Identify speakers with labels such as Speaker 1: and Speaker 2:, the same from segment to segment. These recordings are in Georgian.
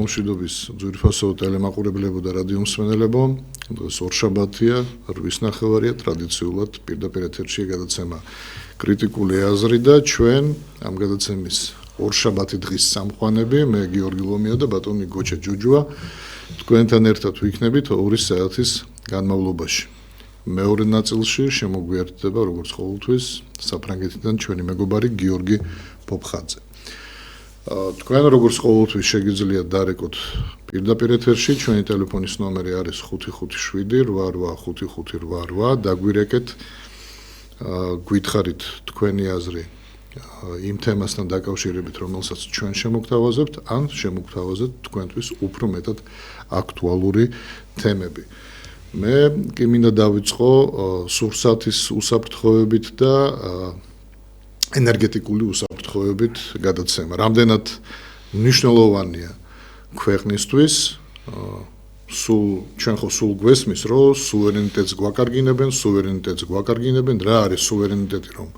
Speaker 1: სამშვიდობის ძვირფასო ტელემაყურებლებო და რადიო მსმენელებო, დღეს ორშაბათია, 8:30-ია, ტრადიციულად პირდაპირ ეთერში გადაცემა კრიტიკული აზრი და ჩვენ ამ გადაცემის ორშაბათი დღის სამყვანები, მე გიორგი ლომია და ბატონი გოჩა ჯუჯუა, თქვენთან ერთად ვიქნებით 2 საათის განმავლობაში. მეორე ნაწილში შემოგვიერთდება როგორც ყოველთვის საფრანგეთიდან ჩვენი მეგობარი გიორგი პოპხაძე. თქვენ როგორც ყოველთვის შეგიძლიათ დარეკოთ პირდაპირ ეთერში, ჩვენი ტელეფონის ნომერი არის 557 885588, დაგვირეკეთ, გითხარით თქვენი აზრი იმ თემასთან დაკავშირებით, რომელსაც ჩვენ შემოგთავაზებთ, ან შემოგთავაზებთ თქვენთვის უფრო მეტად აქტუალური თემები. მე კი მინდა დავიწყო სურსათის უსაფრთხოებით და ენერგეტიკული უსაფრთხოებით გადაცემა. რამდენად მნიშვნელოვანია ქვეყნისთვის, ჩვენ ხო სულ გვესმის, რომ სუვერენიტეტს გვაკარგინებენ, რა არის სუვერენიტეტი, რომ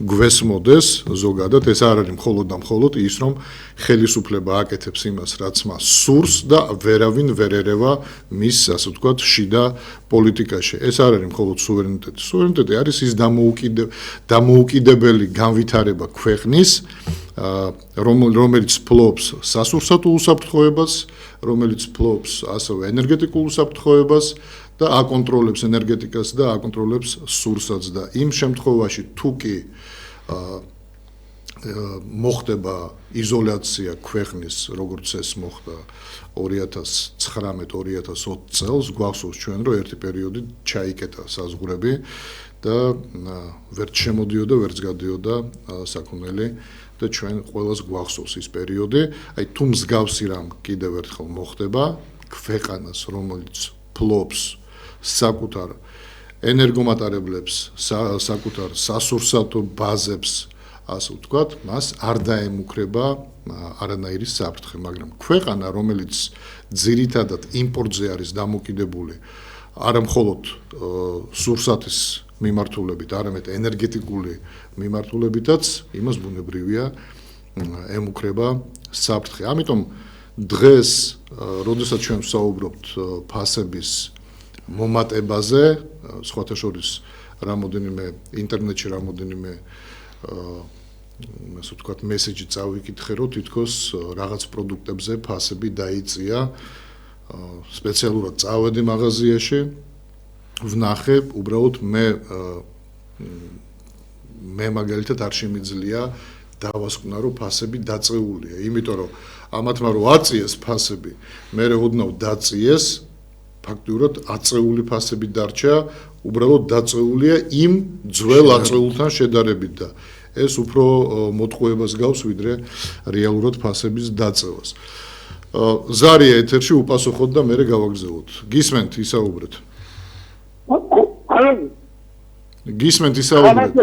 Speaker 1: გვესმოდეს ზოგადად, ეს არ არის მხოლოდ და მხოლოდ ის, რომ ხელისუფლება აკეთებს იმას, რაც მას სურს და ვერავინ ვერ ერევა მის, ასე ვთქვათ, შიდა პოლიტიკაში. ეს არ არის მხოლოდ სუვერენიტეტი. სუვერენიტეტი არის ის დამოუკიდებელი განვითარება ქვეყნის, რომელიც ფლობს სასურსათო უსაფრთხოებას, რომელიც ფლობს ასევე ენერგეტიკულ უსაფრთხოებას და აკონტროლებს ენერგეტიკას და აკონტროლებს სურსათს და იმ შემთხვევაში თუ კი მოხდება იზოლაცია ქვეყნის, როგორც ეს მოხდა 2019-2020 წელს, გვახსოვს ჩვენ, რომ ერთი პერიოდი ჩაიკეტა საზღვრები და ვერც შემოდიოდა, ვერც გადიოდა საქონელი და ჩვენ ყველას გვახსოვს ის პერიოდი. აი თუ მსგავსი რამ კიდევ ერთხელ მოხდება ქვეყანას, რომელიც ფლობს საკუთარ ენერგომატარებლებს, საკუთარ სასურსათო ბაზებს, ასე ვთქვათ, მას არ დაემუქრება არანაირი საფრთხე, მაგრამ ქვეყანა, რომელიც ძირითადად იმპორტზე არის დამოკიდებული, არა მხოლოდ სურსათის მიმართულებით, არამედ ენერგეტიკული მიმართულებითაც, იმას ბუნებრივია ემუქრება საფრთხე. ამიტომ დღეს, როდესაც ჩვენ ვსაუბრობთ ფასების მომატებაზე, სხვათა შორის რამოდენიმე ინტერნეტში რამოდენიმე ასე ვთქვათ, მესეჯი წავიკითხე, რომ თითქოს რაღაც პროდუქტებზე ფასები დაიწია. სპეციალურად წავედი მაღაზიაში, ვნახე, უბრალოდ მე მაგალითად არ შემიძლია დავასკვნა, რომ ფასები დაწეულია, იმიტომ რომ ამათმა რომ აწიეს ფასები, მე ოდნავ დაწიეს, ფაქტიურად აწეული ფასები დარჩა, უბრალოდ დაწეულია იმ ძველ აწეულთან შედარებით და ეს უფრო მოტყუებას გავს, ვიდრე რეალურად ფასების დაწევას. ზარია ეთერში უპასუხოთ და მერე გავაგზავნოთ. გისმენთ, ისაუბრეთ. გისმენთ, ისაუბრეთ.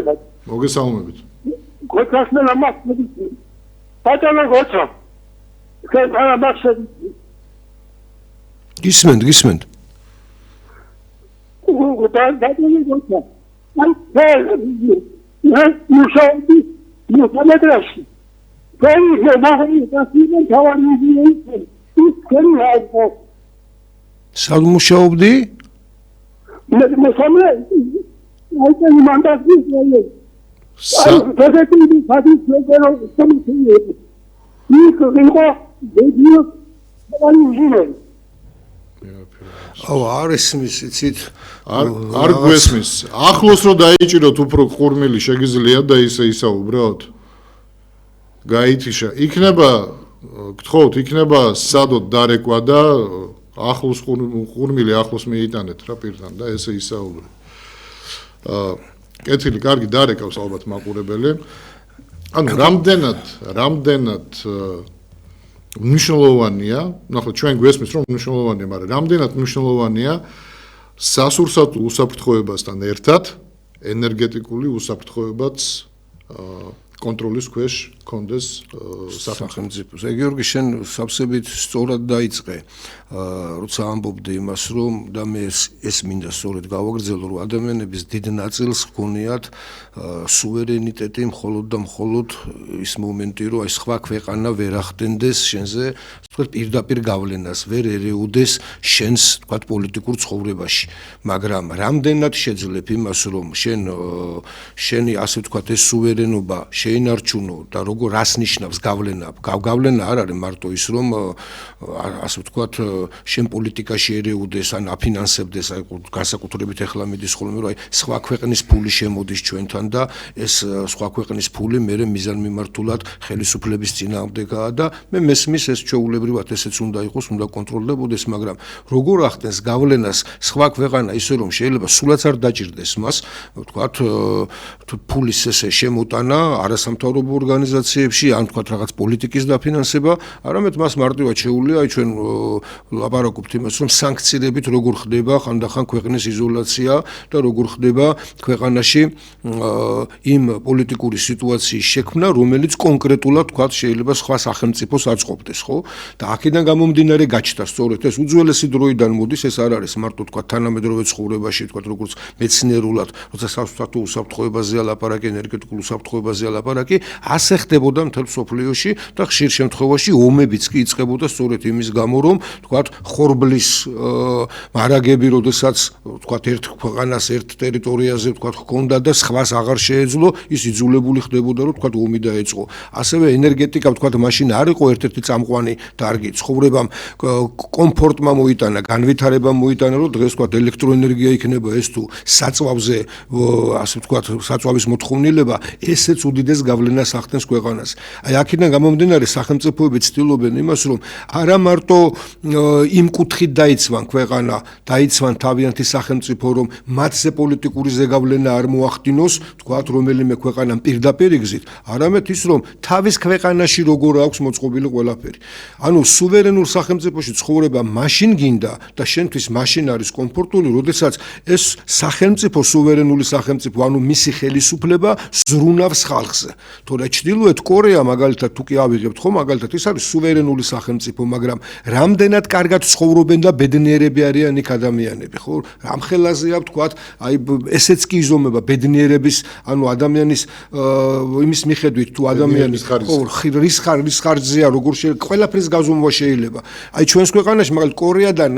Speaker 1: მოგესალმებით.
Speaker 2: გოჩასმელა მაქსები. ბატონო გოჩა. ქეთანა მაქსები.
Speaker 3: გისმენთ.
Speaker 2: ბატონო გოჩა. მუშაობდი მეთამედრაში.
Speaker 3: სად მუშაობდი? არ ესმის, იცით?
Speaker 1: არ გვესმის. ახლოს რომ დაიჭიროთ უფრო ყურმილი შეგიძლიათ და ისე ისაუბროთ. გაითიშა. გთხოვთ, იქნება სადოთ დარეკვა და ახლოს ყურმილი ახლოს მიიტანეთ რა პირთან და ესე ისაუბრეთ. კეთილი, კარგი, დარეკავს ალბათ მაყურებელი. ანუ რამდენად მნიშვნელოვანია, ნახეთ, ჩვენ გვესმის რომ მნიშვნელოვანია, მაგრამ რამდენად მნიშვნელოვანია სასურსათო უსაფრთხოებასთან ერთად ენერგეტიკული უსაფრთხოებაც კონტროლის ქვეშ კონდეს სახელმწიფოს.
Speaker 3: გიორგი, შენ სავსებით სწორად დაიწყე. როცა ამბობდი იმას, რომ და მე ეს მინდა სწორედ გავაგრძელო, რომ ადამიანების დიდ ნაწილს ჰქონიათ სუვერენიტეტი მხოლოდ და მხოლოდ ის მომენტი, რომ აი სხვა ქვეყანა ვერ ახდენდეს შენზე, თქვათ პირდაპირ გავლენას, ვერ ერეუდეს შენს, თქვათ პოლიტიკურ ცხოვრებაში. მაგრამ რამდენად შეძლებ იმას, რომ შენი ასე ვთქვათ ეს სუვერენობა შეინარჩუნო და როგორ რას ნიშნავს გავლენა? გავლენა არ არის მარტო ის, რომ ასე ვთქვათ შენ პოლიტიკაში ერეუდეს ან აფინანსებდეს, აი განსაკუთრებით ახლა მიდის ხოლმე, რომ აი სხვა ქვეყნის ფული შემოდის ჩვენთან და ეს სხვა ქვეყნის ფული მერე მიზანმიმართულად ხელისუფლების წინააღმდეგაა და მე მესმის ეს ჩვეულებრივად ესეც უნდა იყოს, უნდა კონტროლდებოდეს, მაგრამ როგორ ახდენს გავლენას სხვა ქვეყანა ისე რომ შეიძლება სულაც არ დაჭირდეს მას, ვთქვათ, ფულის ესე შემოტანა არასამთავრობო ორგანიზაციებში, ან ვთქვათ რაღაც პოლიტიკის დაფინანსება, არამედ მას მარტივად შეუძლია აი ჩვენ ლაპარაკობთ იმას, რომ სანქციებით როგორ ხდება ხანდახან ქვეყნის იზოლაცია და როგორ ხდება ქვეყანაში იმ პოლიტიკური სიტუაციის შექმნა, რომელიც კონკრეტულად ვთქვათ შეიძლება სხვა სახელმწიფოს აწყობდეს, ხო? და აქედან გამომდინარე გაჩნდა სწორედ ეს უძველესი დროიდან მოდის, ეს არ არის მარტო ვთქვათ თანამედროვე ცხოვრებაში, ვთქვათ როგორც მეცნიერულად, როცა სასწრაფო უსაფრთხოებაზეა ლაპარაკი, ენერგეტიკულ უსაფრთხოებაზეა ლაპარაკი, ასე ხდებოდა მთელ მსოფლიოში და ხშირ შემთხვევაში ომებიც კი იწყებოდა სწორედ იმის გამო, რომ ვთქვათ ხორბლის მარაგები, როდესაც ვთქვათ ერთ ქვეყანას ერთ ტერიტორიაზე ვთქვათ ჰქონდა და სხვას აღარ შეეძლო, ის იძულებული ხდებოდა, რომ ვთქვათ ომი დაეწყო. ასევე ენერგეტიკა ვთქვათ მაშინ არ იყო ერთ-ერთი წამყვანი დარგი ცხოვრებამ, კომფორტმა მოიტანა, განვითარებამ მოიტანა, რომ დღეს ვთქვათ ელექტროენერგია იქნება ეს თუ საწვავზე ასე ვთქვათ საწვავის მოთხოვნილება, ესეც უდიდეს გავლენას ახდენს ქვეყანას. აი აქედან გამომდინარე სახელმწიფოები ცდილობენ იმას, რომ არა მარტო იმ კუთხით დაიცვან ქვეყანა, დაიცვან თავიანთი სახელმწიფო, რომ მათზე პოლიტიკური ზეგავლენა არ მოახდინოს, თქვათ რომელიმე ქვეყანამ პირდაპირ იგზით, არამედ ის, რომ თავის ქვეყანაში როგორ აქვს მოწყობილი ყველაფერი. ანუ სუვერენულ სახელმწიფოში ცხოვრება მაშინ გინდა და შენთვის მაშინ არის კომფორტული, როდესაც ეს სახელმწიფო სუვერენული სახელმწიფო, ანუ მისი ხელისუფლება ზრუნავს ხალხზე. თორე ჩრდილოეთ კორეა მაგალითად თუ კი ავიღებთ ხო, მაგალითად ის არის სუვერენული სახელმწიფო, მაგრამ რამდენად კარგად ცხოვრობენ და ბედნიერები არიან იქ ადამიანები, ხო? რამხელაზეა ვთქვათ, აი ესეც კი იზომება ბედნიერების, ანუ ადამიანის იმის მიხედვით თუ ადამიანის რის ხარჯზეა, როგორ ყველაფრის გაზომვა შეიძლება. აი ჩვენს ქვეყანაში მაგალითად კორეადან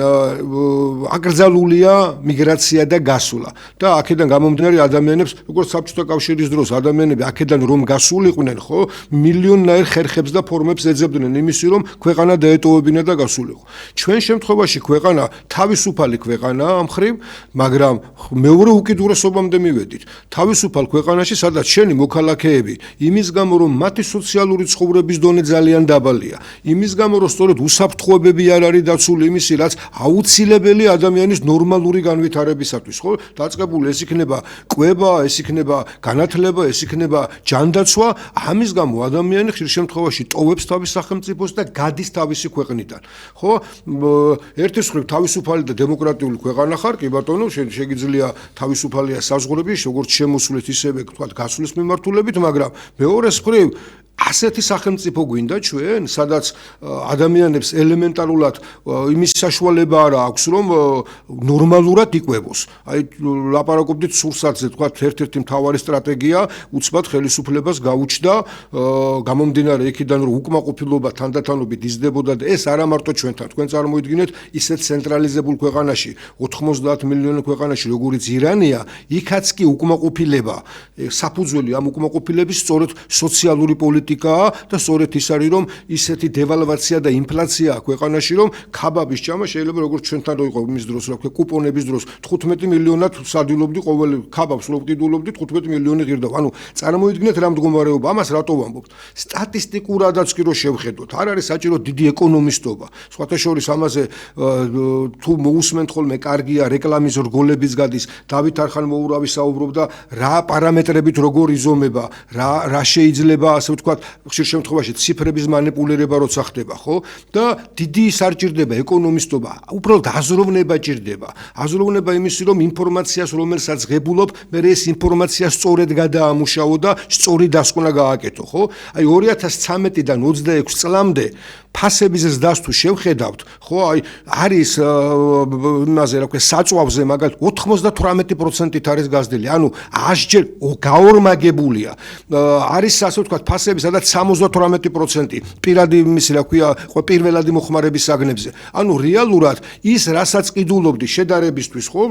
Speaker 3: აკრძალულია მიგრაცია და გასვლა და აქედან გამომდინარე ადამიანებს, როგორც საბჭოთა კავშირის დროს ადამიანები აქედან რომ გასულიყვნენ, ხო, მილიონნაირ ხერხებს და ფორმებს ეძებდნენ იმისი, რომ ქვეყანა დაეტოვებინა და გასულიყო. ჩვენ შემთხვევაში ქვეყანა თავისუფალი ქვეყანაა ამ მხრივ, მაგრამ მეორე უკიდურესობამდე მივედით. თავისუფალ ქვეყანაში, სადაც შენი მოქალაქეები იმის გამო, რომ მათი სოციალური ცხოვრების დონე ძალიან დაბალია, იმის გამო, რომ სწორედ უსაფრთხოებები არ არის დაცული იმისი, რაც აუცილებელი ადამიანის ნორმალური განვითარებისათვის, ხო? დაწყებული ეს იქნება კვება, ეს იქნება განათლება, ეს იქნება ჯანდაცვა, ამის გამო ადამიანი ხშირ შემთხვევაში ტოვებს თავის სახელმწიფოს და გადის თავისი ქვეყნიდან. ხო? ერთის მხრივ თავისუფალი და დემოკრატიული ქვეყანა ხარ, კი ბატონო, შეგიძლია თავისუფალია საზღვრები, როგორც შემოსulit ისევე თქვათ გასვლის მიმართულებით, მაგრამ მეორეს მხრივ ასეთი სახელმწიფო გვინდა ჩვენ, სადაც ადამიანებს ელემენტარულად იმის საშუალება არ აქვს, რომ ნორმალურად იკვებოს. აი ლაპარაკობდით სურსათზე, თქვათ, ერთ-ერთი მთავარი სტრატეგია უცბად ხელისუფლებას გაუჩნდა, გამომდინარე იქიდან, რომ უკმაყოფილება თანდათანობით იზრდებოდა და ეს არა მარტო ჩვენთან, თქვენ წარმოიდგინეთ ისეთ ცენტრალიზებულ ქვეყანაში, 90 მილიონი ქვეყანაში, როგორიც ირანია, იქაც კი უკმაყოფილება, საფუძველი ამ უკმაყოფილების სწორედ სოციალური პოლიტიკა და სწორედ ის არის, რომ ისეთი დევალვაცია და ინფლაცია ქვეყანაში, რომ ქაბაბის ჭამა შეიძლება როგორც ჩვენთან რო იყო იმის დროს, რა ქვია, კუპონების დროს 15 მილიონად სადილობდი ყოველ ქაბაბს რო ვკიდულობდი 15 მილიონი ღირდა. ანუ წარმოიდგინეთ რა მდგომარეობა, ამას რატო ვამბობთ? სტატისტიკურადაც კი რო შევხედოთ, არ არის საჭირო დიდი ეკონომისტობა. სხვათა შორის ამაზე თუ მოусმენთ ხოლმე კარგია რეკლამის რგოლებიც გადის, დავით არხანმოურავი საუბრობდა რა პარამეტრებით როგორ იზომება, რა შეიძლება ასე ვთქვათ ხშირ შემთხვევაში ციფრების манипуლირება როცა ხდება, ხო? და დიდი ის არ ჭირდება ეკონომისტობა, უბრალოდ აზროვნება ჭირდება. აზროვნება იმისი, რომ ინფორმაციას რომელსაც ღებულობ, მე ეს ინფორმაცია სწორედ გადაამუშავო და სწორი დასკვნა გააკეთო, ხო? აი 2013-დან 26 წლამდე ფასების ზრდას თუ შევხედავთ, ხო, აი არის იმაზე რა ქვია, საწვავზე მაგალითად 98%-ით არის გაზრდილი. ანუ 100-ჯერ გაორმაგებულია. არის ასე ვთქვათ, ფასები სადაც 78% პირადი იმისი რა ქვია, პირველადი მოხმარების საგნებზე. ანუ რეალურად ის რასაც ყიდულობდი შედარებისთვის, ხო,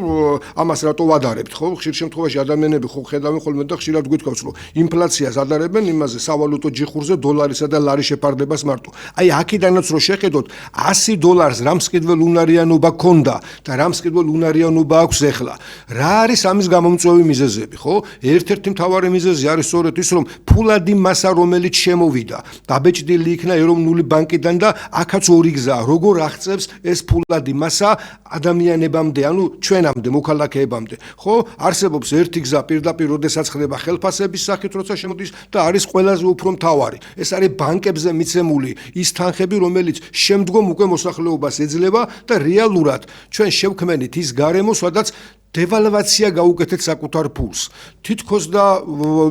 Speaker 3: ამას რატო ვადარებთ, ხო? ხშირ შემთხვევაში ადამიანები ხო ხედავენ ხოლმე და ხშირად გვითქვამს, რომ ინფლაციას ადარებენ იმაზე სავალუტო ჯიხურზე დოლარისა და ლარის შეფარდებას მარტო. აი აქედანაც რო შეხედოთ $100 რამს კიდევ უნარიანობა ქონდა და რამს კიდევ უნარიანობა აქვს ახლა. რა არის ამის გამომწვევი მიზეზები, ხო? ერთ-ერთი მთავარი მიზეზი არის სწორედ ის, რომ ფულადი მასა რომელიც შემოვიდა, დაბეჭდილი იქნა ეროვნული ბანკიდან და აქაც ორი გზაა, როგორ აღწევს ეს ფულადი მასა ადამიანებამდე, ანუ ჩვენამდე, მოქალაქეებამდე, ხო? არსებობს ერთი გზა პირდაპირ, როდესაც ხდება ხელფასების სახით, როცა შემოდის და არის ყველაზე უფრო მთავარი. ეს არის ბანკებზე მიცემული ის თანხები, რომელიც შემდგომ უკვე მოსახლეობას ეძლევა და რეალურად ჩვენ შევქმნით ის გარემო, სადაც დევალვაცია გაუკეთეთ საკუთარ ფულს. თითქოს და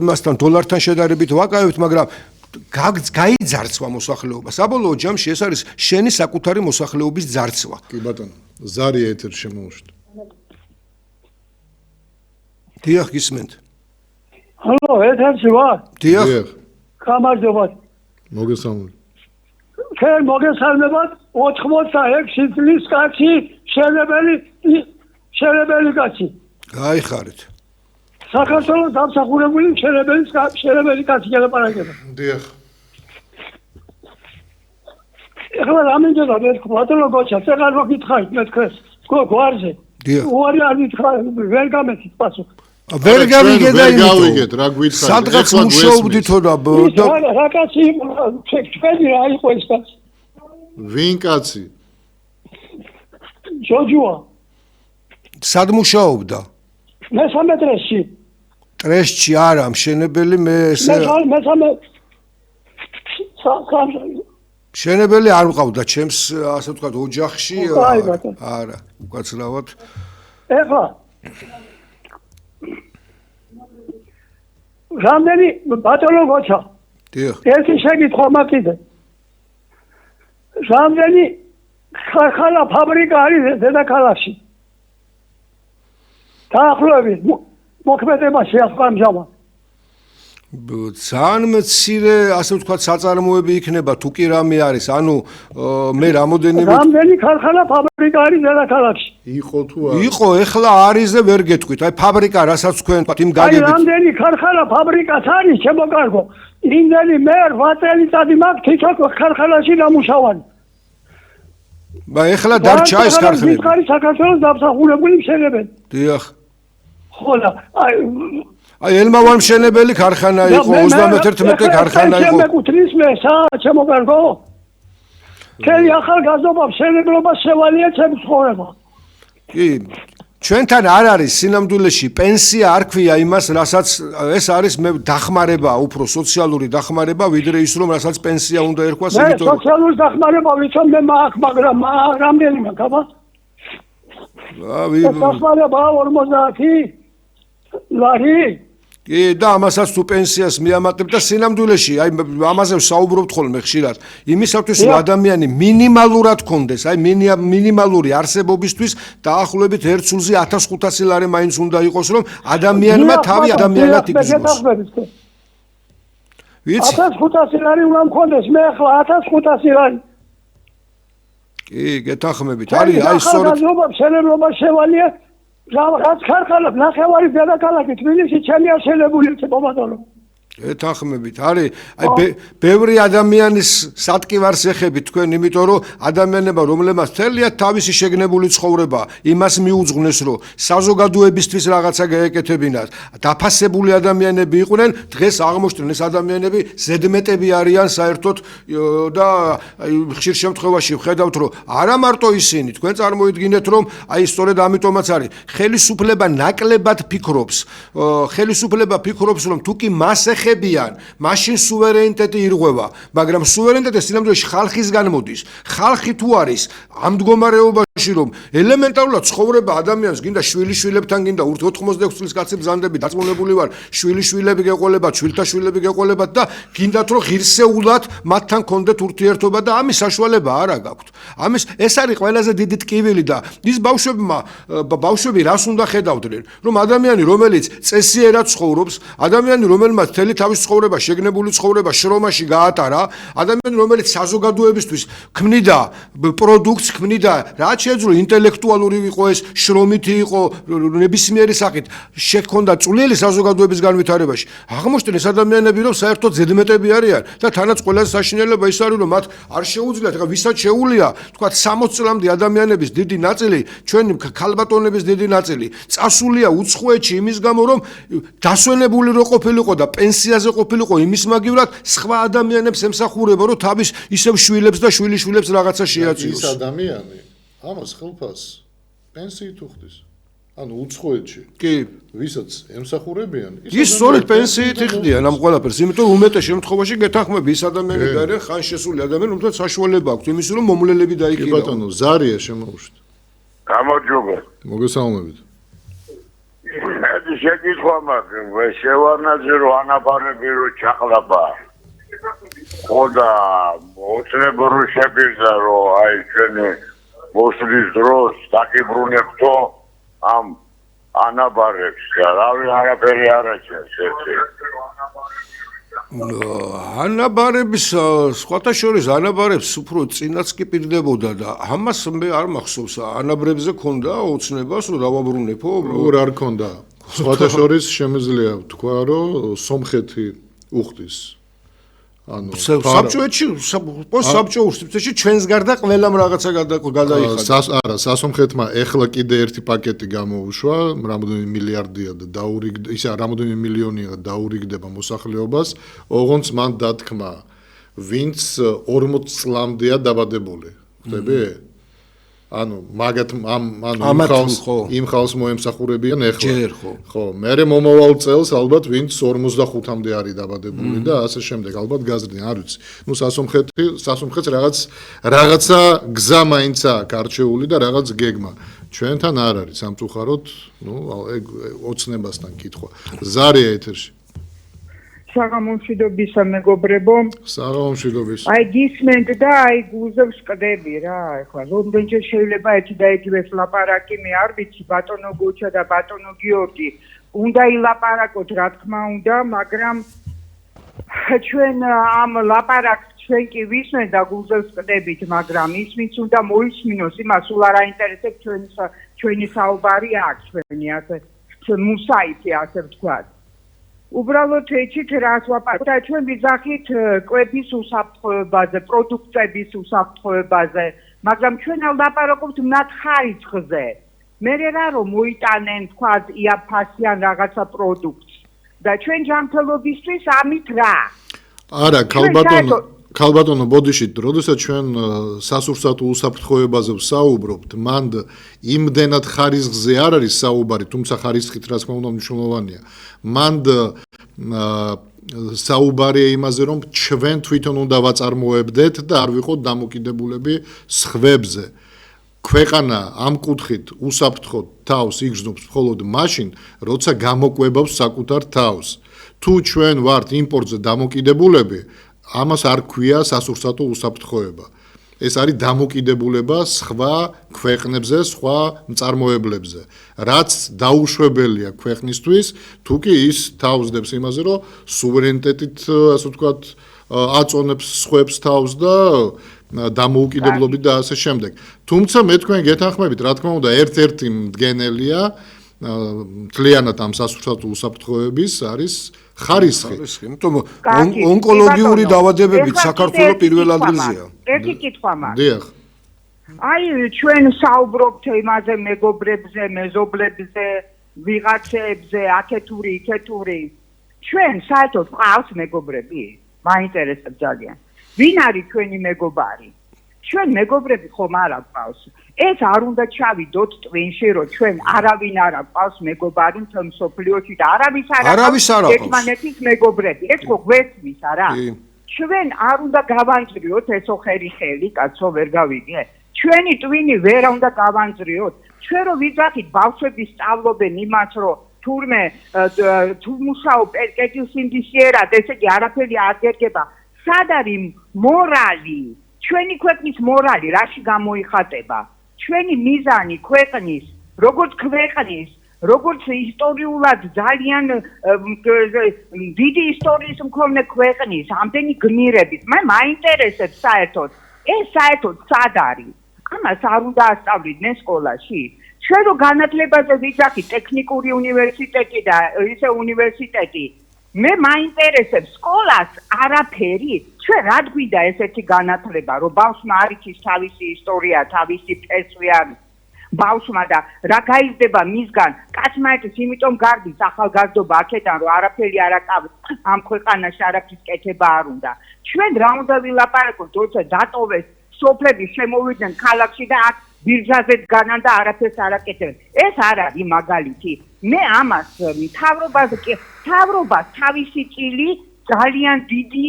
Speaker 3: იმასთან დოლართან შედარებით ვაკავებთ, მაგრამ გაიძარცვა მოსახლეობა. საბოლოო ჯამში ეს არის შენი საკუთარი მოსახლეობის ძარცვა.
Speaker 1: კი ბატონო, ზარია ეთერში შემოვშვით.
Speaker 3: დიახ, გისმენთ.
Speaker 2: Hallo, ეთერში ვარ?
Speaker 3: დიახ.
Speaker 2: გამარჯობათ.
Speaker 1: მოგესალმებით.
Speaker 2: ჩვენ მოგესალმებათ 86 წლის კაცი, შენებელი კაცი.
Speaker 3: გაიხარეთ.
Speaker 2: საქართველოს დამსახურებული შენებელი კაცი გელაპარაკება.
Speaker 1: დიახ.
Speaker 2: ეხლა რამინდოდა მე ბატონო გოჩა, წეგარ მოგითხარით მე თქვენს. გვარზე.
Speaker 3: დიახ.
Speaker 2: უარი არ გითხარ, ვერ გამეცით პასუხი.
Speaker 3: ვერ გავიგე და იმიტომ.
Speaker 1: გავიგეთ, რა გვითხრათ.
Speaker 3: სადღაც მუშაობდითო და
Speaker 2: რა კაცი თქვენი რა იყო ეს კაცი?
Speaker 1: ვინ კაცი?
Speaker 2: ჯოჯოა.
Speaker 3: სად მუშაობდა?
Speaker 2: მესამე დრესში.
Speaker 3: ტრესში არა, მშენებელი მე ესე
Speaker 2: მესამე
Speaker 3: მშენებელი არ მყავდა ჩემს ასე ვთქვათ ოჯახში.
Speaker 2: აი, ბატონო.
Speaker 3: არა, უკაცრავად.
Speaker 2: ეხლა რამდენი ბატონო გოჩა?
Speaker 3: დიახ.
Speaker 2: ერთი შეკითხვა მაქვს. რამდენი ქარხანა ფაბრიკა არის დედაქალაქში? დაახლოებით მოქმედებაში ამჟამად.
Speaker 3: ძალიან მცირე, ასე ვთქვათ, საწარმოები იქნება თუ კი რამე არის. ანუ მე რამოდენიმე
Speaker 2: რამდენი ქარხანა ფაბრიკა არის დედაქალაქში?
Speaker 1: იყო თუ არა?
Speaker 3: იყო, ეხლა არის და ვერ გეტყვით. აი ფაბრიკა, რასაც თქვენ ვთქვათ, იმ
Speaker 2: აი
Speaker 3: გაგებით.
Speaker 2: რამდენი ქარხანა ფაბრიკაც არის, შემოკარგო. იმდენი მე 8 წელიწადი მაქვს თვითონ ქარხანაში დამუშავანი.
Speaker 3: ეხლა დარჩა ეს ქარხნები.
Speaker 2: არის საქართველოს დამსახურებული მშენებელი.
Speaker 3: დიახ.
Speaker 2: ხო და
Speaker 3: აი ელმავარ მშენებელი ქარხანა იყო, 31 ქარხანა იყო.
Speaker 2: შემეკუთვნის მე შემოკარგო. მთელი ახალგაზრდობა მშენებლობა შევალია ჩემს ცხოვრება.
Speaker 3: კი, ჩვენთან არ არის სინამდვილეში პენსია არ ქვია იმას, რასაც ეს არის მე დახმარება, უფრო სოციალური დახმარება, ვიდრე ის რომ რასაც პენსია უნდა ერქვას,
Speaker 2: მე სოციალური დახმარება ვიცნობ მე მაქვს, მაგრამ რამდენიმე გაბა? დახმარება 50 ლარი.
Speaker 3: კი, და ამასაც თუ პენსიას მიამატებ და სინამდვილეში, აი ამაზე ვსაუბრობთ ხოლმე ხშირად. იმისათვის რომ ადამიანი მინიმალურად კონდეს, აი მინიმალური არსებობისთვის დაახლოებით 1 წუთზე 1500 ლარი მაინც უნდა იყოს, რომ ადამიანმა თავი ადამიანად იგრძნოს. ვიცი?
Speaker 2: 1500 ლარი უნდა მქონდეს, მე ახლა 1500 ლარი.
Speaker 3: კი, გეთანხმებით. არის აი სწორედ
Speaker 2: მშენებლობა შევალია რაც ქარხანა ნახევარი დედაქალაქი თბილისში ჩემი აღშენებული ბატონო.
Speaker 3: ეთანხმებით. არის აი ბევრი ადამიანის სატკივარს ეხებით თქვენ, იმიტომ რომ ადამიანებმა რომლებმაც თელია თავისი შეგნებული ცხოვრება იმას მიუძღვნეს, რომ საზოგადოებისთვის რაღაცა გაეკეთებინათ. დაფასებული ადამიანები იყვნენ, დღეს აღმოჩნდნენ ეს ადამიანები ზედმეტები არიან საერთოდ და ხშირ შემთხვევაში ვხედავთ, რომ არა მარტო ისინი, თქვენ წარმოიდგინეთ, რომ აი სწორედ ამიტომაც არის ხელისუფლება ნაკლებად ფიქრობს. ხელისუფლება ფიქრობს, რომ თუ კი მას ეხებიან, მაშინ სუვერენიტეტი ირღვევა, მაგრამ სუვერენიტეტი სინამდვილეში ხალხისგან მოდის. ხალხი თუ არის ამ მდგომარეობაში, რომ ელემენტარულად ცხოვრება ადამიანს, გინდა შვილიშვილებთან, გინდა 86 წლის კაცი ბრძანდები დაწმუნებული ვარ, შვილიშვილები გეყოლებათ, შვილთა შვილები გეყოლებათ და გინდათ რომ ღირსეულად მათთან კონდეთ ურთიერთობა და ამის საშუალება არა გაქვთ. ამის ეს არის ყველაზე დიდი ტკივილი და ის ბავშვები რას უნდა ხედავდნენ, რომ ადამიანი, რომელიც წესიერად ცხოვრობს, ადამიანი, რომელმაც მთელი თავის ცხოვრება, შეგნებული ცხოვრება შრომაში გაატარა, ადამიანი, რომელიც საზოგადოებისთვის ქმნიდა პროდუქტს, ქმნიდა რაც შეეძლო ინტელექტუალური იყო ეს, შრომითი იყო, ნებისმიერი სახით შექონდა წვლილი საზოგადოების განვითარებაში. აღმოჩნდეს ადამიანები, რომ საერთოდ ზედმეტები არიან და თანაც ყველაზე საშინელება ის არის, რომ მათ არ შეუძლიათ, ეხლა ვისაც შეუძლია, თქვა 60 წლამდე ადამიანების დიდი ნაწილი, ჩვენი ქალბატონების დიდი ნაწილი წასულია უცხოეთში იმის გამო, რომ დასვენებული რო ყოფილიყო და პენსიაზე ყოფილიყო იმის მაგივრად, სხვა ადამიანებს ემსახურება, რომ თავის ისევ შვილებს და შვილიშვილებს რაღაცა შეაწიოს.
Speaker 1: ის ადამიანი ამას ხელფას პენსიით უხდის. ანუ უცხოეთში.
Speaker 3: კი.
Speaker 1: ვისაც ემსახურებიან,
Speaker 3: ის სწორედ პენსიით იხდიან ამ ყველაფერს, იმიტომ რომ უმეტეს შემთხვევაში გეთანხმები ის ადამიანები არიან ხან შესული ადამიანები, რომელთაც საშუალება აქვთ იმის რომ მომვლელები დაიკიდავ.
Speaker 1: კი ბატონო, ზარია შემოუშვით.
Speaker 4: გამარჯობა.
Speaker 1: მოგესალმებით.
Speaker 4: მე შეკითხვა მაქვს, შევარნაძე რო ანაბარები რო ჩახლაბა. ხოდა მოწრებო რო შეპირდა რო აი ჩვენი მოსვლის დროს დაკიბრუნებთო ამ ანაბარებს და რავი არაფერი არ აჩენს ერთი.
Speaker 3: ანაბარების სხვათა შორის ანაბარებს უფრო წინაც კი პირდებოდა და ამას მე არ მახსოვს ანაბრებზე ქონდა ოცნებას რომ დავაბრუნებო
Speaker 1: არ ქონდა სხვათა შორის შემიძლია თქვა რომ სომხეთი უხდის ანუ
Speaker 3: საბჭოეთში საბჭოეთში ჩვენს გარდა ყველამ რაღაცა გადაიხადა
Speaker 1: არა სასომხეთმა ეხლა კიდე ერთი პაკეტი გამოუშვა რამდენი მილიარდია და დაურიგდა ისა რამდენი მილიონია დაურიგდება მოსახლეობას ოღონდ მან დათქმა ვინც 40 წლამდეა დაბადებული ხდები ანუ მაგათ იმ ხალხს მოემსახურებიან ეხლა ხო მე მომავალ წელს ალბათ ვინც 45-მდე არის დაბადებული და ასე შემდეგ ალბათ გაზრდნენ არ ვიცი ნუ სასომხეთს რაღაცა გზა მაინც აქვს არჩეული და რაღაც გეგმა ჩვენთან არ არის სამწუხაროდ ნუ ოცნებასთან კითხვა ზარია ეთერში
Speaker 5: საღამომშვიდობისა მეგობრებო.
Speaker 1: საღამომშვიდობის.
Speaker 5: აი გისმენთ და აი გუზებს ყდები რა, ეხლა რამდენჯერ შეიძლება ერთი და იგივეს ლაპარაკი მე არ ვიცი ბატონო გოჩა და ბატონო გიორგი. უნდა ილაპარაკოთ რა თქმა უნდა, მაგრამ ჩვენ ამ ლაპარაკს ჩვენ კი ვისმენთ და გუზებს ყდებით, მაგრამ ის ვინც უნდა მოისმინოს, იმას სულ არ აინტერესებს ჩვენი საუბარი აქ ჩვენი ასე მუსაითი ასე ვთქვათ. უბრალოდ ეჩით რას ვაპარაკოთ, აი ჩვენ ვიზახით კვების უსაფრთხოებაზე, პროდუქტების უსაფრთხოებაზე, მაგრამ ჩვენ ვლაპარაკობთ მათ ხარისხზე. მე რა რომ მოიტანენ თქვა იაფასიან რაღაცა პროდუქტს და ჩვენ ჯანმრთელობისთვის ამით რა.
Speaker 1: არა, ქალბატონო ბოდიშით, როდესაც ჩვენ სასურსათო უსაფრთხოებაზე ვსაუბრობთ, მანდ იმდენად ხარისხზე არ არის საუბარი, თუმცა ხარისხით რა თქმა უნდა მნიშვნელოვანია. მანდ საუბარია იმაზე, რომ ჩვენ თვითონ უნდა ვაწარმოებდეთ და არ ვიყოთ დამოკიდებულები სხვებზე. ქვეყანა ამ კუთხით უსაფრთხოდ თავს იგრძნობს მხოლოდ მაშინ, როცა გამოკვებავს საკუთარ თავს. თუ ჩვენ ვართ იმპორტზე დამოკიდებულები, ამას არ ქვია სასურსათო უსაფრთხოება. ეს არის დამოკიდებულება სხვა ქვეყნებზე, სხვა მწარმოებლებზე. რაც დაუშვებელია ქვეყნისთვის, თუ კი ის თავსდებს იმაზე, რომ სუვერენიტეტით, ასე ვთქვათ, აწონებს სხვებს თავს და დამოუკიდებლობით და ასე შემდეგ. თუმცა მე თქვენ გეთანხმებით, რა თქმა უნდა, ერთ-ერთი მდგენელია მთლიანად ამ სასურსათო უსაფრთხოების არის ხარისხი.
Speaker 3: იმიტომ ონკოლოგიური დაავადებებით საქართველოს პირველ ადგილზეა.
Speaker 5: ერთი კითხვა მაქვს.
Speaker 1: დიახ.
Speaker 5: აი ჩვენ საუბრობთ იმაზე მეგობრებზე, მეზობლებზე, ვიღაცებზე, აქეთური, იქეთური. ჩვენ საერთოდ ყავს მეგობრები? მაინტერესებს ძალიან. ვინ არის ჩვენი მეგობარი? ჩვენ მეგობრები ხომ არ აყავს. ეს არ უნდა ჩავიდოთ ტვინში, რომ ჩვენ არავინ არ აყავს მეგობარი მთელ მსოფლიოში და არავის არ
Speaker 3: აყავს
Speaker 5: ერთმანეთის მეგობრები. ეს ხო გვესმის, არა? ჩვენ არ უნდა გავანძრიოთ ესო ხელი, კაცო, ვერ გავიგე. ჩვენი ტვინი ვერ უნდა გავანძრიოთ. ჩვენ რო ვიძახით ბავშვები სწავლობენ იმას, რომ თურმე თუ მუშაობ კეთილსინდისიერად, ესე იგი არაფერი არ გერგება. სად არის მორალი? ჩვენი ქვეყნის მორალი რაში გამოიხატება? ჩვენი მიზანი ქვეყნის, როგორც ქვეყნის, როგორც ისტორიულად ძალიან დიდი ისტორიის მქონე ქვეყნის, ამდენი გმირებით, მაინტერესებს საერთოდ, ეს საერთოდ სად არის? ამას არ უნდა ასწავლიდნენ სკოლაში. ჩვენ რო განათლებაზე ვიძახით ტექნიკური უნივერსიტეტი და ისე უნივერსიტეტი, მე მაინტერესებს სკოლას არაფერი. ჩვენ რა გვიდა ესეთი განათლება, რომ ბავშვმა არ იცის თავისი ისტორია, თავისი ფესვი არის. ბავშვმა და რა გაიზრდება მისგან, კაცმა იცის, იმიტომ გარბის ახალგაზრდობა აქედან, რომ არაფერი არ აკავებს ამ ქვეყანაში, არაფრის კეთება არ უნდა. ჩვენ რა უნდა ვილაპარაკოთ, როცა დატოვეს სოფლები, შემოვიდნენ ქალაქში და აქ ბირჟაზე დგანან და არაფერს არ აკეთებენ. ეს არ არის მაგალითი. მე ამას მთავრობას თავისი წილი ძალიან დიდი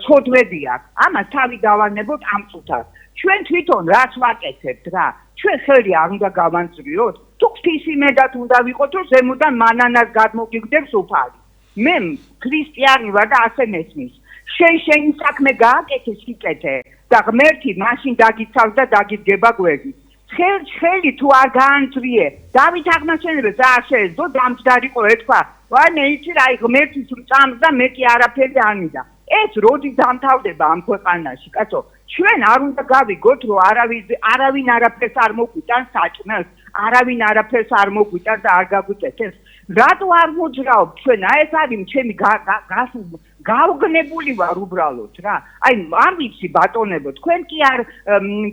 Speaker 5: ცოდვები აქვს. ამას თავი დავანებოთ ამ წუთას. ჩვენ თვითონ რაც ვაკეთებთ რა, ჩვენ ხელი არ უნდა გავანძრიოთ. თუ ღვთის იმედად უნდა ვიყოთ, რომ ზემოდან მანანას გადმოგიგდებს უფალი. მე ქრისტიანი ვარ და ასე მესმის. შენი საქმე გააკეთე სიკეთე და ღმერთი მაშინ დაგიცავს და დაგიდგება გვერდით. ხელი თუ არ გაანძრიე, დავით აღმაშენებელს არ შეეძლო დამჯდარიყო ეთქვა, ვანე იცი რა ღმერთის წამს და მეტი არაფერი არ მინდა. ეს როდი დამთავრდება ამ ქვეყანაში, კაცო? ჩვენ არ უნდა გავიგოთ, რომ არავინ არაფერს არ მოგვიტანს საჭმელს, არავინ არაფერს არ მოგვიტანს და არ გაგვიწესებს. რატო არ მოძრაობ ჩვენ? ეს არის ჩემი გავგნებული ვარ უბრალოდ რა. არ ვიცი ბატონებო, თქვენ კი არ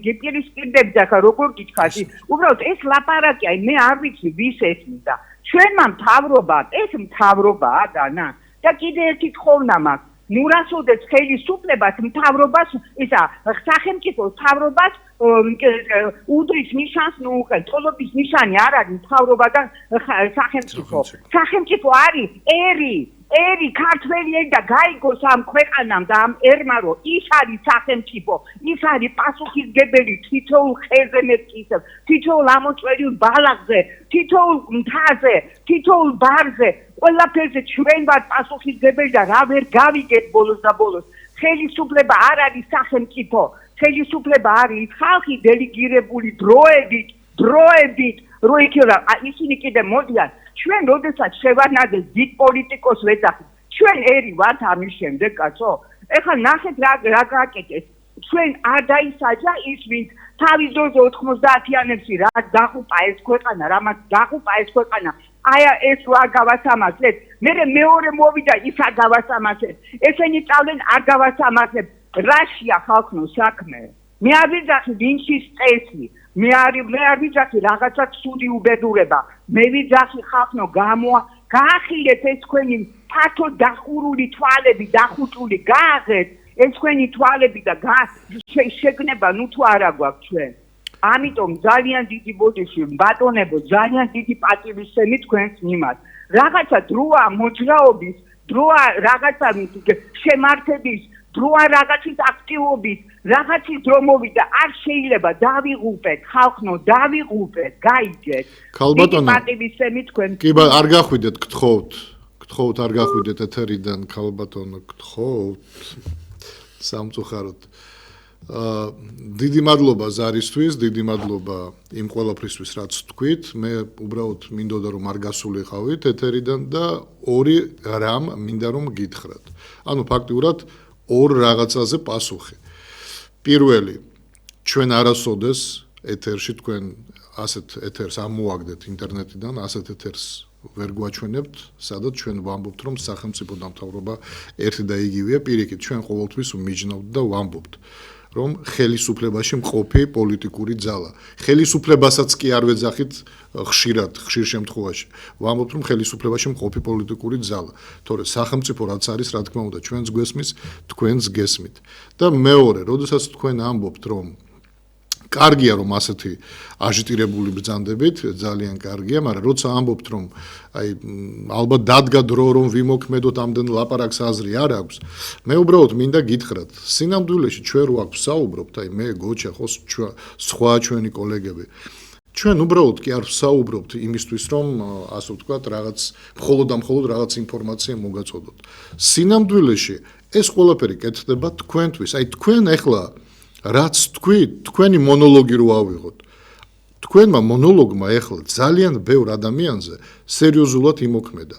Speaker 5: გიპირისპირდებით ახლა როგორ გითხარით? უბრალოდ ეს ლაპარაკი, მე არ ვიცი ვის ესმის და ჩვენმა მთავრობა, ეს მთავრობაა დანა. და კიდე ერთი თხოვნა მაქვს. ნურასოდეს ხელისუფლებას მთავრობას ისა სახელმწიფო მთავრობას უდრის ნიშანს ნუუყენ. თოლობის ნიშანი არ არის მთავრობა და სახელმწიფო. სახელმწიფო არის ერი ქართველი და გაიგოს ამ ქვეყანამ და ამ ერმა, რომ ის არის სახელმწიფო, ის არის პასუხისგებელი თითოეულ ხეზე მეტკისებს, თითოეულ ამოწვერილ ბალახზე, თითოეულ მთაზე, თითოეულ ბარზე, ყველაფერზე ჩვენ ვართ პასუხისგებელი და რა ვერ გავიგეთ ბოლოს და ბოლოს. ხელისუფლება არ არის სახელმწიფო, ხელისუფლება არის ხალხი დელეგირებული დროებით, რო იქნება ისინი კიდე მოდიან. ჩვენ როდესაც შევანაძეს დიდ პოლიტიკოს ვეძახით, ჩვენ ერი ვართ ამის შემდეგ, კაცო. ეხლა ნახეთ რა გააკეთეს. ჩვენ არ დაისაჯა ის, ვინც თავის დროზე 90-იანებში რა დახუპა ეს ქვეყანა, რამაც დახუპა ეს ქვეყანა. ეს რო არ გავასამართლეთ, მეორე მოვიდა ის არ გავასამართლეთ. ესენი წავლენ არ გავასამართლეთ. რაშია ხალხნო საქმე? მე არ ვიძახი ვინჩის წესი. მე არ ვიძახი რაღაცა ცუდი უბედურება. მე ვიძახი ხალხნო გაახილეთ ეს თქვენი ფართო დახურული თვალები, დახუჭული გააღეთ ეს თქვენი თვალები და შეგნება ნუ თუ არა გვაქვს ჩვენ. ამიტომ ძალიან დიდი ბოდიში ბატონებო, ძალიან დიდი პატივისცემი თქვენს მიმართ. რაღაცა დროა მოძრაობის, დროა რაღაცა შემართების, დროა რაღაცის აქტივობის, რაღაცის დრო მოვიდა, არ შეიძლება დავიღუპეთ, ხალხნო, დავიღუპეთ, გაიგეთ.
Speaker 1: ქალბატონო,
Speaker 5: პატივისცემი თქვენ.
Speaker 1: კი, არ გახვიდეთ, გთხოვთ, არ გახვიდეთ ეთერიდან, ქალბატონო, გთხოვთ. სამწუხაროდ. დიდი მადლობა ზარისთვის, დიდი მადლობა იმ ყველაფრისთვის, რაც თქვით. მე უბრალოდ მინდოდა რომ არ გასულიყავით ეთერიდან და ორი რამ მინდა რომ გითხრათ. ანუ ფაქტიურად ორ რაღაცაზე პასუხი. პირველი, ჩვენ არასოდეს ეთერში თქვენ ასეთ ეთერს ამოაგდეთ ინტერნეტიდან, ასეთ ეთერს ვერ გვაჩვენებთ, სადაც ჩვენ ვამბობთ, რომ სახელმწიფო დამთავრება ერთი და იგივეა, პირიქით, ჩვენ ყოველთვის ვმიჯნავთ და ვამბობთ, რომ ხელისუფლებაში მყოფი პოლიტიკური ძალა. ხელისუფლებასაც კი არ ვეძახით ხშირ შემთხვევაში. ვამბობთ, რომ ხელისუფლებაში მყოფი პოლიტიკური ძალა. თორე სახელმწიფო რაც არის, რა თქმა უნდა, ჩვენს გვესმის, თქვენს გესმით. და მეორე, როდესაც თქვენ ამბობთ, რომ კარგია რომ ასეთი აჟიტირებული ბრძანდებით, ძალიან კარგია, მაგრამ როცა ამბობთ რომ აი ალბათ დადგა დრო რომ ვიმოქმედოთ ამდენ ლაპარაკს აზრი არ აქვს, მე უბრალოდ მინდა გითხრათ, სინამდვილეში ჩვენ რო აქვს საუბრობთ, აი მე გოჩა ხო სხვა ჩვენი კოლეგები ჩვენ უბრალოდ კი არ ვსაუბრობთ იმისთვის, რომ ასე ვთქვათ, რაღაც მხოლოდ რაღაც ინფორმაცია მოგაწოდოთ. სინამდვილეში ეს ყველაფერი კეთდება თქვენთვის. აი თქვენ ახლა რაც თქვით, თქვენი მონოლოგი რო ავიღოთ. თქვენმა მონოლოგმა ახლა ძალიან ბევრ ადამიანზე სერიოზულად იმოქმედა.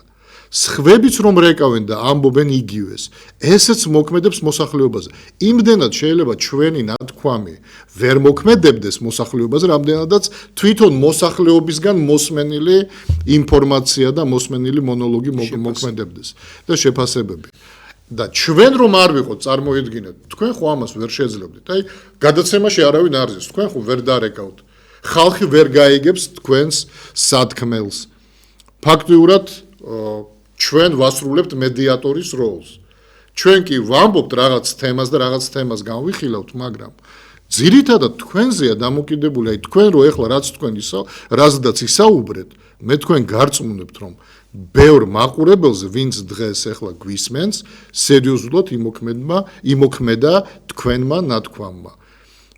Speaker 1: სხვებიც რომ რეკავენ და ამბობენ იგივეს, ესეც მოქმედებს მოსახლეობაზე. იმდენად შეიძლება ჩვენი ნათქვამი ვერ მოქმედებდეს მოსახლეობაზე, რამდენადაც თვითონ მოსახლეობისგან მოსმენილი ინფორმაცია და მოსმენილი მონოლოგი მოქმედებდეს და შეფასებები. და ჩვენ რომ არ ვიყოთ, წარმოიდგინეთ, თქვენ ხო ამას ვერ შეძლებდით. აი, გადაცემაში არავინ არ ზის, თქვენ ხო ვერ დარეკავთ. ხალხი ვერ გაიგებს თქვენს სათქმელს. ფაქტიურად ჩვენ ვასრულებთ მედიატორის როლს. ჩვენ კი ვამბობთ რაღაც თემას და რაღაც თემას განვიხილავთ, მაგრამ ძირითადად თქვენზეა დამოკიდებული, აი თქვენ რო ეხლა რაც თქვენ რაზედაც ისაუბრეთ, მე თქვენ გარწმუნებთ, რომ ბევრ მაყურებელზე, ვინც დღეს ეხლა გვისმენს, სერიოზულად იმოქმედა თქვენმა ნათქვამმა.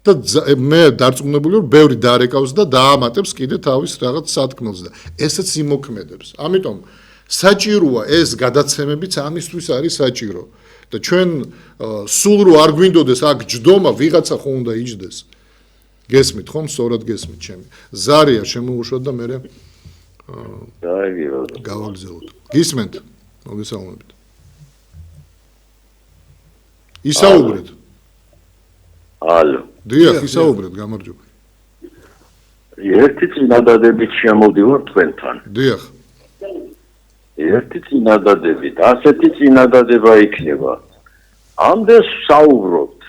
Speaker 1: და მე დარწმუნებული ვარ, ბევრი დარეკავს და დაამატებს კიდე თავის რაღაც სათქმელს და ესეც იმოქმედებს. ამიტომ საჭიროა ეს გადაცემებიც ამისთვის არის საჭირო. და ჩვენ სულ რო არ გვინდოდეს აქ ჯდომა, ვიღაცა ხო უნდა იჯდეს. გესმით ხომ? სწორად გესმით ჩემი. ზარია შემოუშვათ და მე გავაგზავნოთ. გისმენთ? მოგესალმებით. ისაუბრეთ.
Speaker 4: ალო.
Speaker 1: დიახ, ისაუბრეთ, გამარჯობა.
Speaker 4: ერთი წინადადებით შემოდივარ თქვენთან.
Speaker 1: დიახ.
Speaker 4: ერთი წინადადებით, ასეთი წინადადება იქნება. ამდენს საუბრობთ.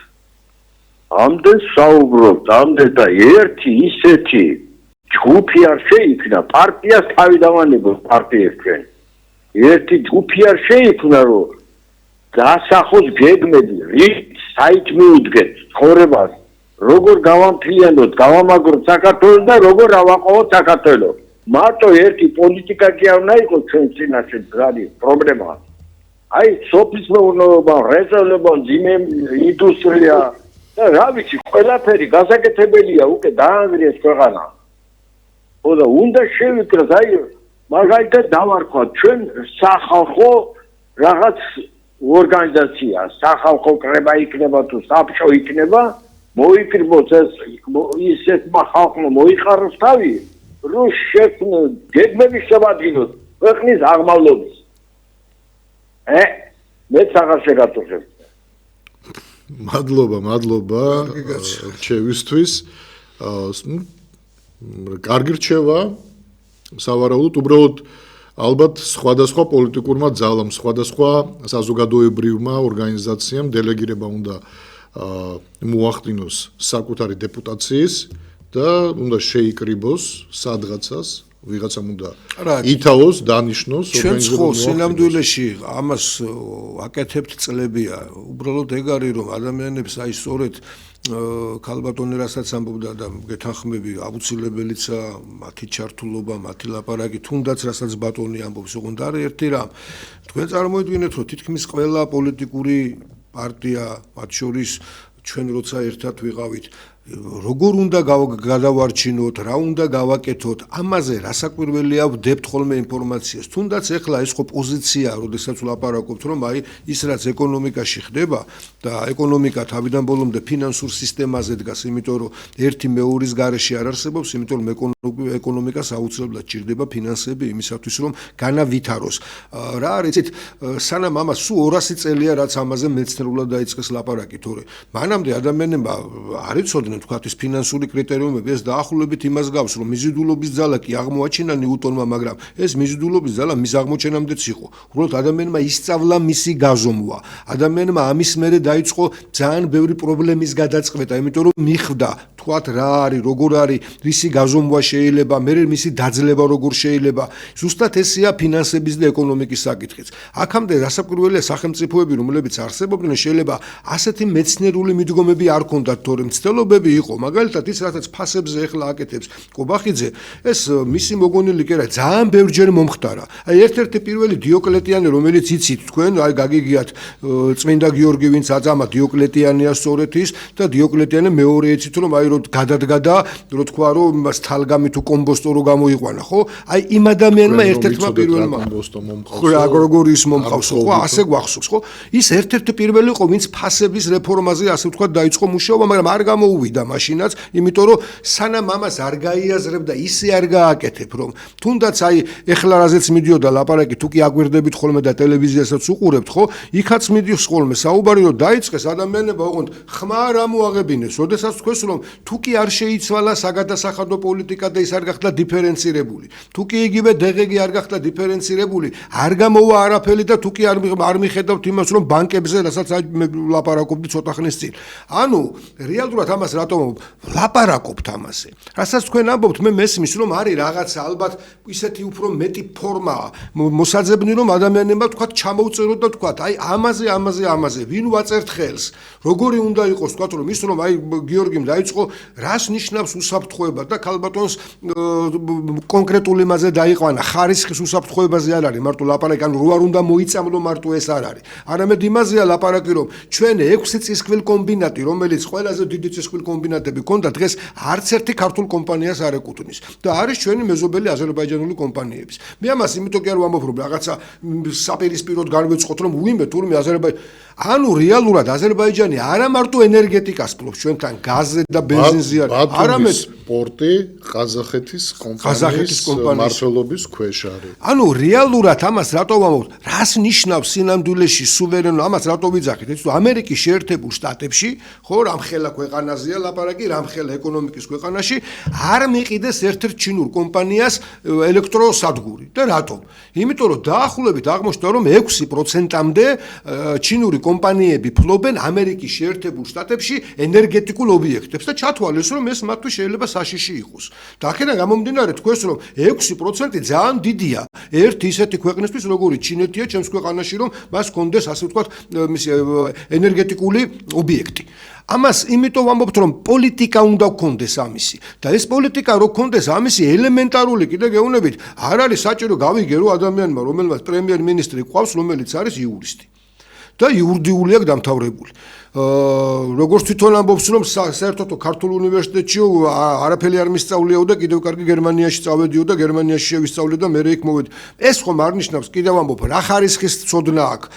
Speaker 4: ამდენ და ერთი ისეთი ჯგუფი არ შეიქმნა, პარტიას თავი დავანებოთ პარტიებს ჩვენ. ერთი ჯგუფი არ შეიქმნა, რომ დასახოს გეგმები, რით საით მიუდგეთ ცხოვრებას, როგორ გავამფრიალოთ, გავამაგროთ საქართველოს და როგორ ავაყოვოთ საქართველოს. მარტო ერთი პოლიტიკა კი არ უნდა იყოს ჩვენ წინაშე ძალიან პრობლემა. აი სოფლის მეურნეობა, რეზერვება, ინდუსტრია და რა ვიცი, ყველაფერი გასაკეთებელია, უკვე დაანგრიეს ქვეყანა. ხო და უნდა შევიკრათ, აი მაგალითად დავარქვათ ჩვენ სახალხო რაღაც ორგანიზაცია, სახალხო კრება იქნება თუ საბჭო იქნება, მოიფრბოს ეს ისეთმა ხალხმა მოიხაროს თავი, რომ გეგმები შევადგინოთ ქვეყნის აღმავლობის. მეც აღარ შეგატოხებ.
Speaker 1: მადლობა რჩევისთვის. კარგი რჩევა, სავარაუდოდ უბრალოდ ალბათ სხვადასხვა პოლიტიკურმა ძალამ, სხვადასხვა საზოგადოებრივმა ორგანიზაციამ დელეგირება უნდა მოახდინოს საკუთარი დეპუტაციის და უნდა შეიკრიბოს სადღაცას, ვიღაცამ უნდა ითავოს, დანიშნოს
Speaker 3: ორგანიზებას. სინამდვილეში ამას აკეთებთ წლებია. უბრალოდ ეგ არის, რომ ადამიანებს აი სწორედ ქალბატონი რასაც ამბობდა და გეთანხმები, აუცილებელია მათი ჩართულობა, მათი ლაპარაკი, თუნდაც რასაც ბატონი ამბობს, ოღონდ არის ერთი რამ. თქვენ წარმოიდგინეთ, რომ თითქმის ყველა პოლიტიკური პარტია, მათ შორის ჩვენ როცა ერთად ვიყავით, როგორ უნდა გადავარჩინოთ, რა უნდა გავაკეთოთ, ამაზე რასაკვირველია ვდებთ ხოლმე ინფორმაციას. თუნდაც ეხლა ეს ხო პოზიცია, როდესაც ვლაპარაკობთ, რომ აი ის რაც ეკონომიკაში ხდება და ეკონომიკა თავიდან ბოლომდე ფინანსურ სისტემაზე დგას, იმიტომ რომ ერთი მეორის გარეშე არ არსებობს, იმიტომ რომ ეკონომიკას აუცილებლად ჭირდება ფინანსები იმისათვის, რომ განავითაროს. რა არის, იცით, სანამ ამას სულ 200 წელია, რაც ამაზე მეცნიერულად დაიწყეს ლაპარაკი, თორე მანამდე ადამიანებმა არ იცოდნენ თქვათ ის ფინანსური კრიტერიუმები, ეს დაახლოებით იმას გავს, რომ მიზიდულობის ძალა კი აღმოაჩინა ნიუტონმა, მაგრამ ეს მიზიდულობის ძალა მის აღმოჩენამდეც იყო. უბრალოდ ადამიანმა ისწავლა მისი გაზომვა. ადამიანმა ამის მერე დაიწყო ძალიან ბევრი პრობლემის გადაწყვეტა, იმიტომ რომ მიხვდა, თქვათ რა არის, როგორ არის, რისი გაზომვა შეიძლება, მერე მისი დაძლევა როგორ შეიძლება. ზუსტად ესეა ფინანსების და ეკონომიკის საკითხიც. აქამდე რასაკვირველია სახელმწიფოები, რომლებიც არსებობდნენ, შეიძლება ასეთი მეცნიერული მიდგომები არ ქონდათ, თორემ მცდელობები მიზნები იყო. მაგალითად ის რასაც ფასებზე ეხლა აკეთებს კობახიძე, ეს მისი მოგონილი კი არა, ძალიან ბევრჯერ მომხდარა. აი ერთ-ერთი პირველი დიოკლეტიანი, რომელიც იცით თქვენ, აი გაგიგიათ წმინდა გიორგი ვინც აწამა დიოკლეტიანია სწორედ ის და დიოკლეტიანი მეორე იცით რომ აი რო გადადგა და რო თქვა რომ იმას თალგამი თუ კომბოსტო რო გამოიყვანა, ხო? აი იმ ადამიანმა ერთ-ერთმა პირველმა
Speaker 1: კომბოსტო მომყავს.
Speaker 3: ხო, როგორ ის მომყავს, ხო? ასე გვახსოვს, ხო? ის ერთ-ერთი პირველი იყო, ვინც ფასების რეფორმაზე ასე ვთქვათ დაიწყო მუშაობა, მაგრამ არ გამოუვიდა მაშინაც, იმიტომ რომ სანამ ამას არ გაიაზრებ და ისე არ გააკეთებ, რომ თუნდაც აი ეხლა რაზეც მიდიოდა ლაპარაკი, თუ კი აგვირდებით ხოლმე და ტელევიზიასაც უყურებთ, ხო? იქაც მიდის ხოლმე საუბარი, რომ დაიწყეს ადამიანებმა ოღონდ ხმა არ ამოაღებინეს, როდესაც თქვენს რომ თუ კი არ შეიცვალა საგადასახადო პოლიტიკა და ის არ გახდა დიფერენცირებული, თუ კი იგივე დეგეგი არ გახდა დიფერენცირებული, არ გამოვა არაფერი და თუ კი არ მიხედავთ იმას, რომ ბანკებზე, რასაც ლაპარაკობდი ცოტა ხნის წინ. ანუ რეალურად ამას რატომ ლაპარაკობთ ამაზე? რასაც თქვენ ამბობთ, მე მესმის, რომ არის რაღაცა ალბათ ისეთი უფრო მეტი ფორმაა მოსაძებნი, რომ ადამიანებმა თქვათ ჩამოუწეროთ და თქვათ, აი ამაზე, ვინ ვაწერთ ხელს? როგორი უნდა იყოს, თქვათ, რომ ის რომ აი გიორგიმ დაიწყო, რას ნიშნავს უსაფრთხოება და ქალბატონს კონკრეტულ იმაზე დაიყვანა, ხარისხის უსაფრთხოებაზე არ არის მარტო ლაპარაკი, ანუ რო არ უნდა მოიწამლო მარტო ეს არ არის. არამედ იმაზეა ლაპარაკი, რომ ჩვენ 6 წისქვილ კომბინატი, რომელიც ყველაზე დიდი წისქვილ კომბინატები ქონდა, დღეს არც ერთი ქართულ კომპანიას არ ეკუთვნის და არის ჩვენი მეზობელი აზერბაიჯანული კომპანიების. მე ამას იმიტომ კი არ ვამბობ, რომ რაღაცა საპირისპიროდ განვეწყოთ, რომ ვინმე თურმე ანუ რეალურად აზერბაიჯანი არა მარტო ენერგეტიკას ფლობს ჩვენთან გაზზე და ბენზინზე არამედ
Speaker 1: სპორტი ყაზახეთის კომპანიის მმართველობის ქვეშ არის.
Speaker 3: ანუ რეალურად ამას რატო ვამბობთ? რას ნიშნავს სინამდვილეში სუვერენო? ამას რატო ვიძახით? ეს თუ ამერიკის შეერთებულ შტატებში, ხო, რამხელა ქვეყანაზეა ლაპარაკი, რამხელა ეკონომიკის ქვეყანაში არ მიყიდეს ერთ-ერთ ჩინურ კომპანიას ელექტროსადგური. და რატომ? იმიტომ რომ დაახლოებით აღმოჩნდა რომ 6%-მდე ჩინური კომპანიები ფლობენ ამერიკის შეერთებულ შტატებში ენერგეტიკულ ობიექტებს და ჩათვალეს რომ ეს მათთვის შეიძლება საშიში იყოს. და აქედან გამომდინარე თქვენს რომ 6% ძალიან დიდია ერთ ისეთი ქვეყნისთვის როგორიც ჩინეთია ჩემს ქვეყანაში რომ მას კონდეს ასე ვთქვათ ენერგეტიკული ობიექტი. ამას იმიტომ ვამბობთ რომ პოლიტიკა უნდა გქონდეს ამისი და ეს პოლიტიკა რო გქონდეს ამისი ელემენტარული კიდე გეუბნებით არ არის საჭირო გავიგე რომ ადამიანმა რომელმაც პრემიერ-მინისტრი ყავს რომელიც არის იურისტი და იურიდიული აქვს დამთავრებული. როგორც თვითონ ამბობს რომ საერთოდ ქართულ უნივერსიტეტში არაფერი არ მისწავლიაო და კიდევ კარგი გერმანიაში წავედიო და გერმანიაში შევისწავლე და მე იქ მოვედი. ეს ხომ არ ნიშნავს კიდევ ამბობ რა ხარისხის ცოდნა აქვს.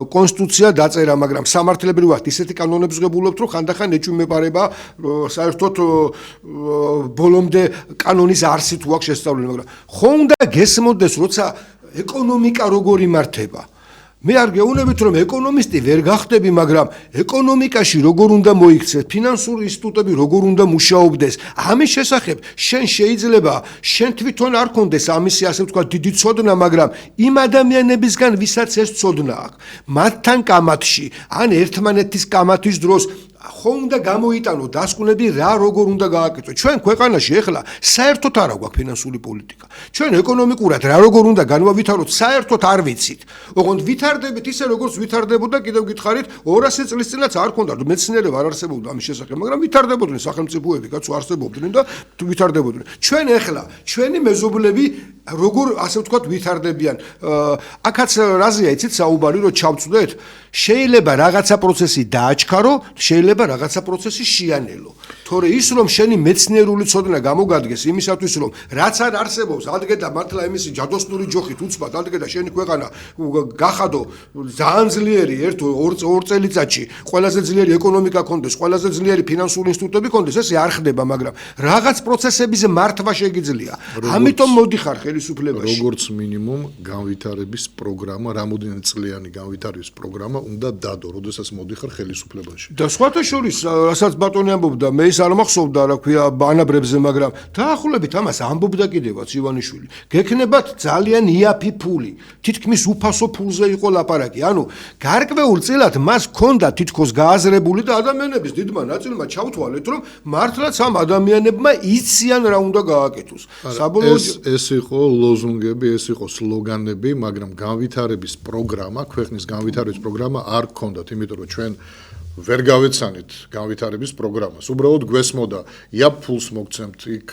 Speaker 3: კონსტიტუცია დაწერა, მაგრამ სამართლებრივად ისეთი კანონებს ღებულობთ რომ ხანდახან ეჭვმეპარება საერთოდ ბოლომდე კანონის არსი თუ აქვს შესწავლილი, მაგრამ ხო უნდა გესმოდეს როცა ეკონომიკა როგორ იმართება. მე არ გეუბნებით რომ ეკონომისტი ვერ გახდები, მაგრამ ეკონომიკაში როგორ უნდა მოიქცეს, ფინანსური ინსტიტუტები როგორ უნდა მუშაობდეს, ამის შესახებ შენ შეიძლება შენ თვითონ არ კონდეს ამისი ასე ვთქვათ დიდი ცოდნა, მაგრამ იმ ადამიანებისგან ვისაც ეს ცოდნა აქვს, მათთან კამათში ან ერთმანეთის კამათის დროს ხო უნდა გამოიტანო დასკვნები რა როგორ უნდა გააკეთო. ჩვენ ქვეყანაში ეხლა საერთოდ არ აქვს ფინანსური პოლიტიკა. ჩვენ ეკონომიკურად რა როგორ უნდა განვავითაროთ, საერთოდ არ ვიცით. ოღონდ ვითარდებით ისე როგორც ვითარდებოდა, კიდევ გითხარით 200 წლის წინაც არ ქონდა მეცნიერება არ არსებობდა ამის შესახებ, მაგრამ ვითარდებოდნენ სახელმწიფოები, კაცო არსებობდნენ და ვითარდებოდნენ. ჩვენ ეხლა ჩვენი მეზობლები როგორ ასე ვთქვათ ვითარდებიან. აქაც რაზეა იცით საუბარი რომ ჩავწვდეთ? შეიძლება რაღაცა პროცესი დააჩქარო, შეიძლება რაღაცა პროცესი შეანელო. თორე ის რომ შენი მეცნიერული ცოდნა გამოგადგეს იმისათვის რომ რაც არ არსებობს, ადგედა მართლა იმისი ჯადოსნური ჯოხით უცბად, ადგედა შენი ქვეყანა გახადო ძალიან ძლიერი 1-2 წელიწადში, ყველაზე ძლიერი ეკონომიკა კონდეს, ყველაზე ძლიერი ფინანსური ინსტიტუტები კონდეს, ესე არ ხდება, მაგრამ რაღაც პროცესების მართვა შეგიძლია. ამიტომ მოდიხარ ხელისუფლებაში.
Speaker 1: როგორც მინიმუმ განვითარების პროგრამა, რამოდენიმე წლიანი განვითარების პროგრამა უნდა დადო, როდესაც მოდიხარ ხელისუფლებაში.
Speaker 3: და სხვათა შორის, რასაც ბატონი ამბობდა, მე ის არ მახსოვდა, რა ქვია, ბანაბრებზე, მაგრამ დაახლოებით ამას ამბობდა კიდევაც ივანიშვილი. გექნებათ ძალიან იაფი ფული, თითქმის უფასო ფულზე იყო ლაპარაკი. ანუ გარკვეულ წილად მას ჰქონდა თითქოს გააზრებული და ადამიანების დიდმა ნაწილმა ჩავთვალეთ, რომ მართლაც ამ ადამიანებმა იციან რა უნდა გააკეთოს.
Speaker 1: ეს იყო ლოზუნგები, ეს იყო სლოგანები, მაგრამ განვითარების პროგრამა, ქვეყნის განვითარების პროგრამა არ გქონდათ, იმიტომ რომ ჩვენ ვერ გავეცანით განვითარების პროგრამას. უბრალოდ გვესმოდა, ია ფულს მოგცემთ იქ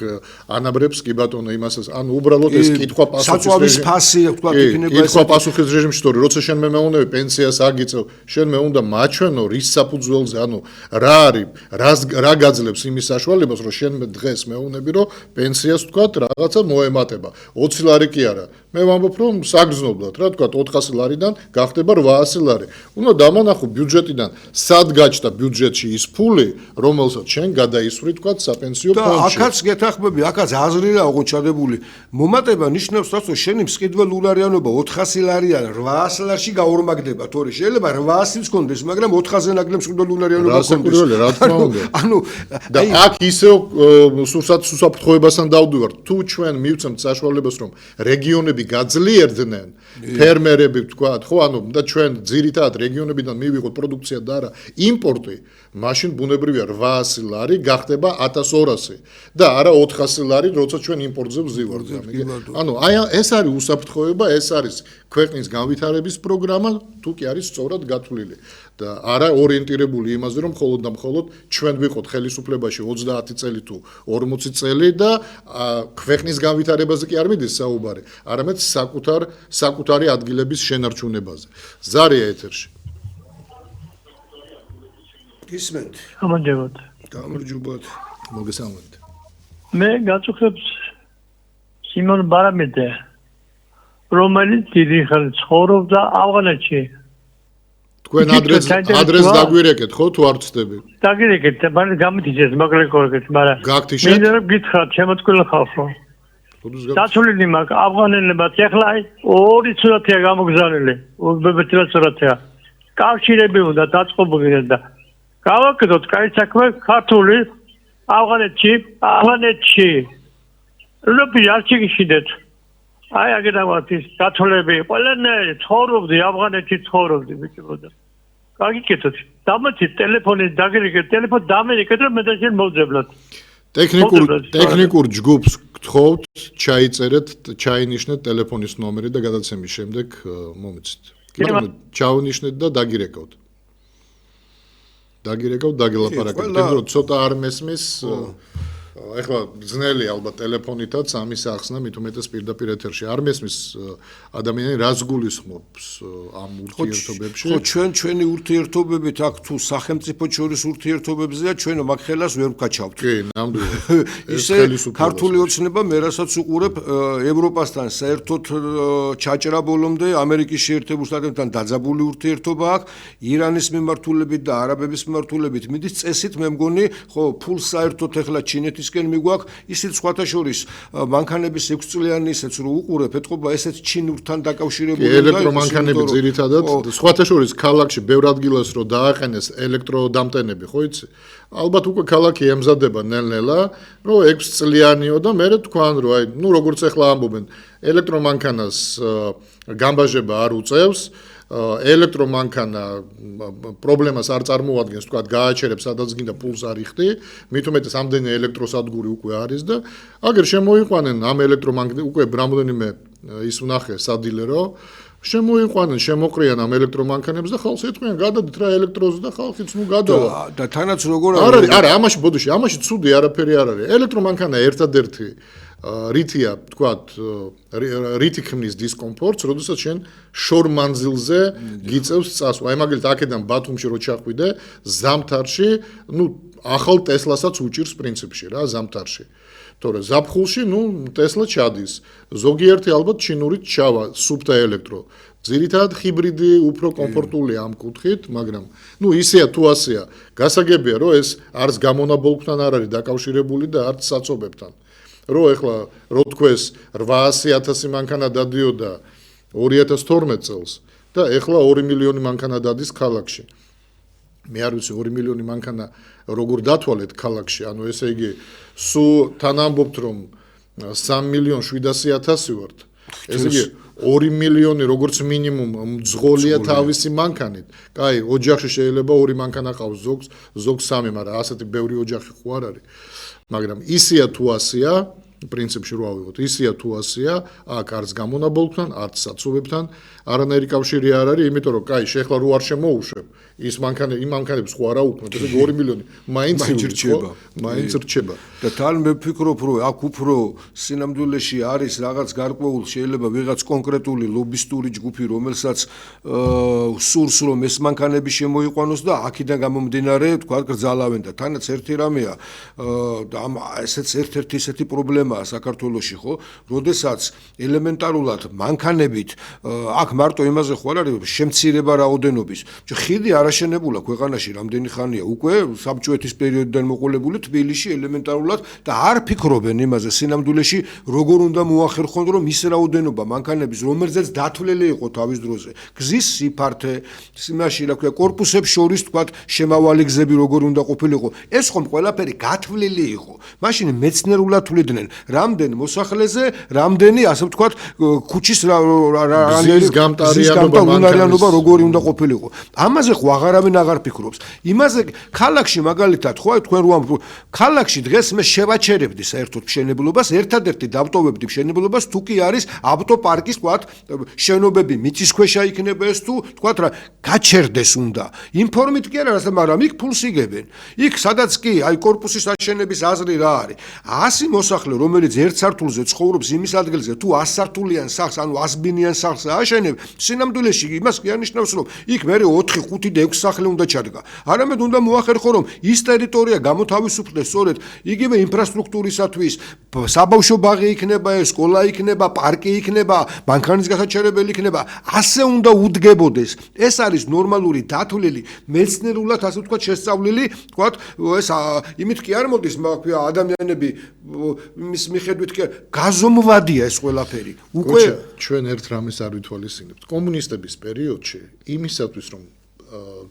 Speaker 1: ანაბრებს კი ბატონო იმასაც, ანუ უბრალოდ ეს კითხვა პასუხის
Speaker 3: საწვავის ფასი თქვა იქნება
Speaker 1: კითხვა პასუხის რეჟიმში, თორე როცა შენ მე მეუნები პენსიას აგიწევ, შენ მე უნდა მაჩვენო რის საფუძველზე, ანუ რა არის, რა გაძლევს იმის საშუალებას, რომ შენ მე დღეს მეუნები, რომ პენსიას თქვა რაღაცა მოემატება. 20 ლარი კი არა. მე ვამბობ, რომ საგრძნობლად, რა თქვა 400 ლარიდან გახდება 800 ლარი. უნდა დამანახო ბიუჯეტიდან სად გაჩნდა ბიუჯეტში ის ფული, რომელსაც შენ გადაისვრი თქვა საპენსიო ფონდში.
Speaker 3: და აქაც გეთახმები, აქაც აზრია უჩადებული. მომატება ნიშნავს რაც, რომ შენი მსყიდველ ულარიანობა 400 ლარიან 800 ლარში გაორმაგდება, თორე შეიძლება 800-იც კონდეს, მაგრამ 400-ზე ნაკლებ მსყიდველ ულარიანობა კონდეს.
Speaker 1: რა თქმა უნდა.
Speaker 3: ანუ
Speaker 1: და აქ ისევ სუსაფრთხოებასთან დავდივართ. თუ ჩვენ მივცემთ საშუალებას, რომ რეგიონები გაძლიერდნენ, ფერმერები ვთქვათ, ხო, ანუ და ჩვენ ძირითადად რეგიონებიდან მივიღოთ პროდუქცია და არა იმპორტი, მაშინ ბუნებრივია 800 ლარი გახდება 1200 და არა 400 ლარი, როცა ჩვენ იმპორტზე ვზივართ. ანუ აი ეს არის უსაფრთხოება, ეს არის ქვეყნის განვითარების პროგრამა, თუ კი არის სწორად გათვლილი და არა ორიენტირებული იმაზე, რომ მხოლოდ და მხოლოდ ჩვენ ვიყოთ ხელისუფლებაში 30 წელი თუ 40 წელი და ქვეყნის განვითარებაზე კი არ მიდის საუბარი, არამედ საკუთარი ადგილების შენარჩუნებაზე. ზარია ეთერში.
Speaker 3: გისმენთ.
Speaker 2: გამარჯობათ.
Speaker 3: გამარჯობათ.
Speaker 1: მოგესალმებით.
Speaker 2: მე გაწუხებს სიმონ ბარამედე, რომელიც დიდი ხანი ცხოვრობდა ავღანეთში.
Speaker 1: თქვენ ადრესს დაგვირეკეთ, ხო, თუ არ ვწდები?
Speaker 2: დაგირეკეთ, მაგრამ გამითიძეს, მაგრამ მაგრამ
Speaker 1: გაგთიშეთ?
Speaker 2: მე რა გითხრათ, შემოწკვილ ხალხო. დაცულილი მაქვს ავღანელებად, ეხლა აი 2 სურათია გამოგზავნილი, უბებეთილა სურათია. კავშირები უნდა დაწყობილიყო და გავაკეთოთ კაი საქმე ქართული ავღანეთში. რობი არ შეგიშიდეთ. აი აგედავთ ის დათოლები, ყველანაირი ცხოვრობდი ავღანეთში ცხოვრობდი ბიჭებოდა. გაგიკეთოთ. დამოწით ტელეფონი დაგირეკეთ, ტელეფონი დამერეკეთ რომ მე და შენ მოვძებლოთ.
Speaker 1: ტექნიკურ ჯგუფს გთხოვთ, ჩაიწერეთ, ჩაინიშნეთ ტელეფონის ნომერი და გადაცემის შემდეგ მომეცით. კიდევ ჩაუნიშნეთ და დაგირეკავთ. დაგილაპარაკეთ, რომ ცოტა არ მესმის. ეხლა ძნელი ალბათ ტელეფონითაც ამის ახსნა, მით უმეტეს პირდაპირ ეთერში არ მესმის ადამიანი რას გულისხმობს ამ ურთიერთობებში.
Speaker 3: ხო, ჩვენი ურთიერთობებით აქ თუ სახელმწიფო შორის ურთიერთობებზეა, ჩვენ მაგ ხელას ვერ ვკაჩავთ.
Speaker 1: კი, ნამდვილად.
Speaker 3: ისე ქართული ოცნება მე რასაც უყურებ ევროპასთან საერთოდ ჩაჭრა ბოლომდე ამერიკის შეერთებულ შტატებთან დაძაბული ურთიერთობა აქვს, ირანის მიმართულებით და არაბების მიმართულებით მიდის წესით მე მგონი, ხო, ფულს საერთოდ ეხლა ჩინეთის ისკენ მიგვაქვს ისეთ სხვათა შორის მანქანების 6 წლიანი ისეც რო უყურებ ეთყობა ესეც ჩინურთან დაკავშირებული
Speaker 1: და ელექტრომანქანები ძირითადად სხვათა შორის ქალაქში ბევრ ადგილას რო დააყენეს ელექტროდამტენები ხო იცი ალბათ უკვე ქალაქი ემზადება ნელ-ნელა რომ 6 წლიანიო და მე თქვან რომ აი ნუ როგორც ახლა ამბობენ ელექტრომანქანას გამბაჟება არ უწევს ელექტრომანქანა პრობლემას არ წარმოადგენს, თქვა, გააჩერებს, სადაც გინდა ფულს არ იხდი, მით უმეტეს ამდენი ელექტროსადგური უკვე არის და აგერ შემოიყვანენ ამ ელექტრომანქანას, უკვე რამოდენიმე ის ვნახე სადილერო, შემოიყვანენ, შემოყრიან ამ ელექტრომანქანებს და ხალხს ეთქვიან, გადადით რა ელექტროზე და ხალხიც ნუ გადავა.
Speaker 3: და თანაც როგორ
Speaker 1: არის? არა, ამაში ბოდიში, ამაში ცუდი არაფერი არ არის. ელექტრომანქანა ერთადერთი რითია, თქვათ, რითი ქმნის დისკომფორტს, როდესაც შენ შორ მანძილზე გიწევს წასვლა. აი მაგალითად, აქედან ბათუმში რო ჩახვიდე, ზამთარში, ნუ ახალ ტესლასაც უჭირს პრინციპში რა, ზამთარში. თორე ზაფხულში, ნუ ტესლა ჩადის. ზოგიერთი ალბათ ჩინურით ჩავა, სუფთა ელექტრო. ძირითადად ჰიბრიდი უფრო კომფორტულია ამ კუთხით, მაგრამ ნუ ისეა თუ ასეა, გასაგებია, რომ ეს არც გამონაბოლქვთან არ არის დაკავშირებული და არც საწობებთან. რო ეხლა რო თქვეს 800,000 მანქანა დადიოდა 2012 წელს და ეხლა 2 მილიონი მანქანა დადის ქალაქში. მე არ ვიცი 2 მილიონი მანქანა როგორ დათვალეთ ქალაქში, ანუ ესე იგი სულ თან ამბობთ რომ 3,700,000 ვართ. ესე იგი 2 მილიონი როგორც მინიმუმ მძღოლია თავისი მანქანით. კაი, ოჯახში შეიძლება 2 მანქანა ყავს ზოგს 3, მაგრამ ასეთი ბევრი ოჯახი ხო არ არის. მაგრამ ისეა თუ ასეა, პრინციპში რო ავიღოთ, ისია თუ ასია, აქ არც გამონაბოლქვთან, არც საცობებთან არანაირი კავშირი არ არის, იმიტომ რომ კაი, შეხლა რო არ შემოუშვებ, ის იმ მანქანებს ხო არა უქმნათ, ესე 2 მილიონი მაინც
Speaker 3: რჩება.
Speaker 1: მაინც რჩება.
Speaker 3: და თან მე ვფიქრობ, რომ აქ უფრო სინამდვილეში არის რაღაც გარკვეულ შეიძლება ვიღაც კონკრეტული ლობისტური ჯგუფი, რომელსაც სურს რომ ეს მანქანები შემოიყვანოს და აქედან გამომდინარე, თქვა გრძალავენ და თანაც ერთი რამეა და ესეც ერთ-ერთი ისეთი პრობლემაა საქართველოში, ხო? როდესაც ელემენტარულად მანქანებით აქ მარტო იმაზე ხო არ არის შემცირება რაოდენობის. ხიდი არაშენებულა ქვეყანაში რამდენი ხანია უკვე საბჭოეთის პერიოდიდან მოყოლებული თბილისში ელემენტარულად და არ ფიქრობენ იმაზე სინამდვილეში როგორ უნდა მოახერხონ რომ ის რაოდენობა მანქანების რომელზეც დათვლილი იყო თავის დროზე გზის სიფართე იმაში რა ქვია კორპუსებს შორის თქვათ შემავალი გზები როგორ უნდა ყოფილიყო ეს ხომ ყველაფერი გათვლილი იყო მაშინ მეცნიერულად თვლიდნენ რამდენ მოსახლეზე რამდენი ასე ვთქვათ ქუჩის გამტარიანობა როგორი უნდა ყოფილიყო ამაზე ხო აღარავინ აღარ ფიქრობს იმაზე ქალაქში მაგალითად ხო თქვენ რო ქალაქში დღეს მე შევაჩერებდი საერთოდ მშენებლობას ერთადერთი დავტოვებდი მშენებლობას თუ კი არის ავტოპარკის თქვათ შენობები მიწისქვეშა იქნება ეს თუ თქვათ რა გაჩერდეს უნდა ინფორმით კი არა მაგრამ იქ ფულს იგებენ იქ სადაც კი აი კორპუსის აშენების აზრი რა არის 100 მოსახლე რომელიც ერთ სართულზე ცხოვრობს იმის ადგილზე თუ 100 სართულიან სახლს ანუ 100 ბინიან სახლს აშენებ სინამდვილეში იმას კი არნიშნავს რომ იქ მე 4 5 და 6 სახლი უნდა ჩადგა არამედ უნდა მოახერხო რომ ის ტერიტორია გამოთავისუფლდეს სწორედ იგივე ინფრასტრუქტურისათვის საბავშვო ბაღი იქნება სკოლა იქნება პარკი იქნება მანქანის გასაჩერებელი იქნება ასე უნდა უდგებოდეს ეს არის ნორმალური დათვლილი მეცნიერულად ასე ვთქვათ შესწავლილი ვთქვათ ეს იმით კი არ მოდის მაგ ადამიანები მის მიხედვით კი გაზომვადია ეს ყველაფერი უკვე
Speaker 1: ჩვენ ერთ რამეს არ ვითვალისწინებთ კომუნისტების პერიოდში იმისათვის რომ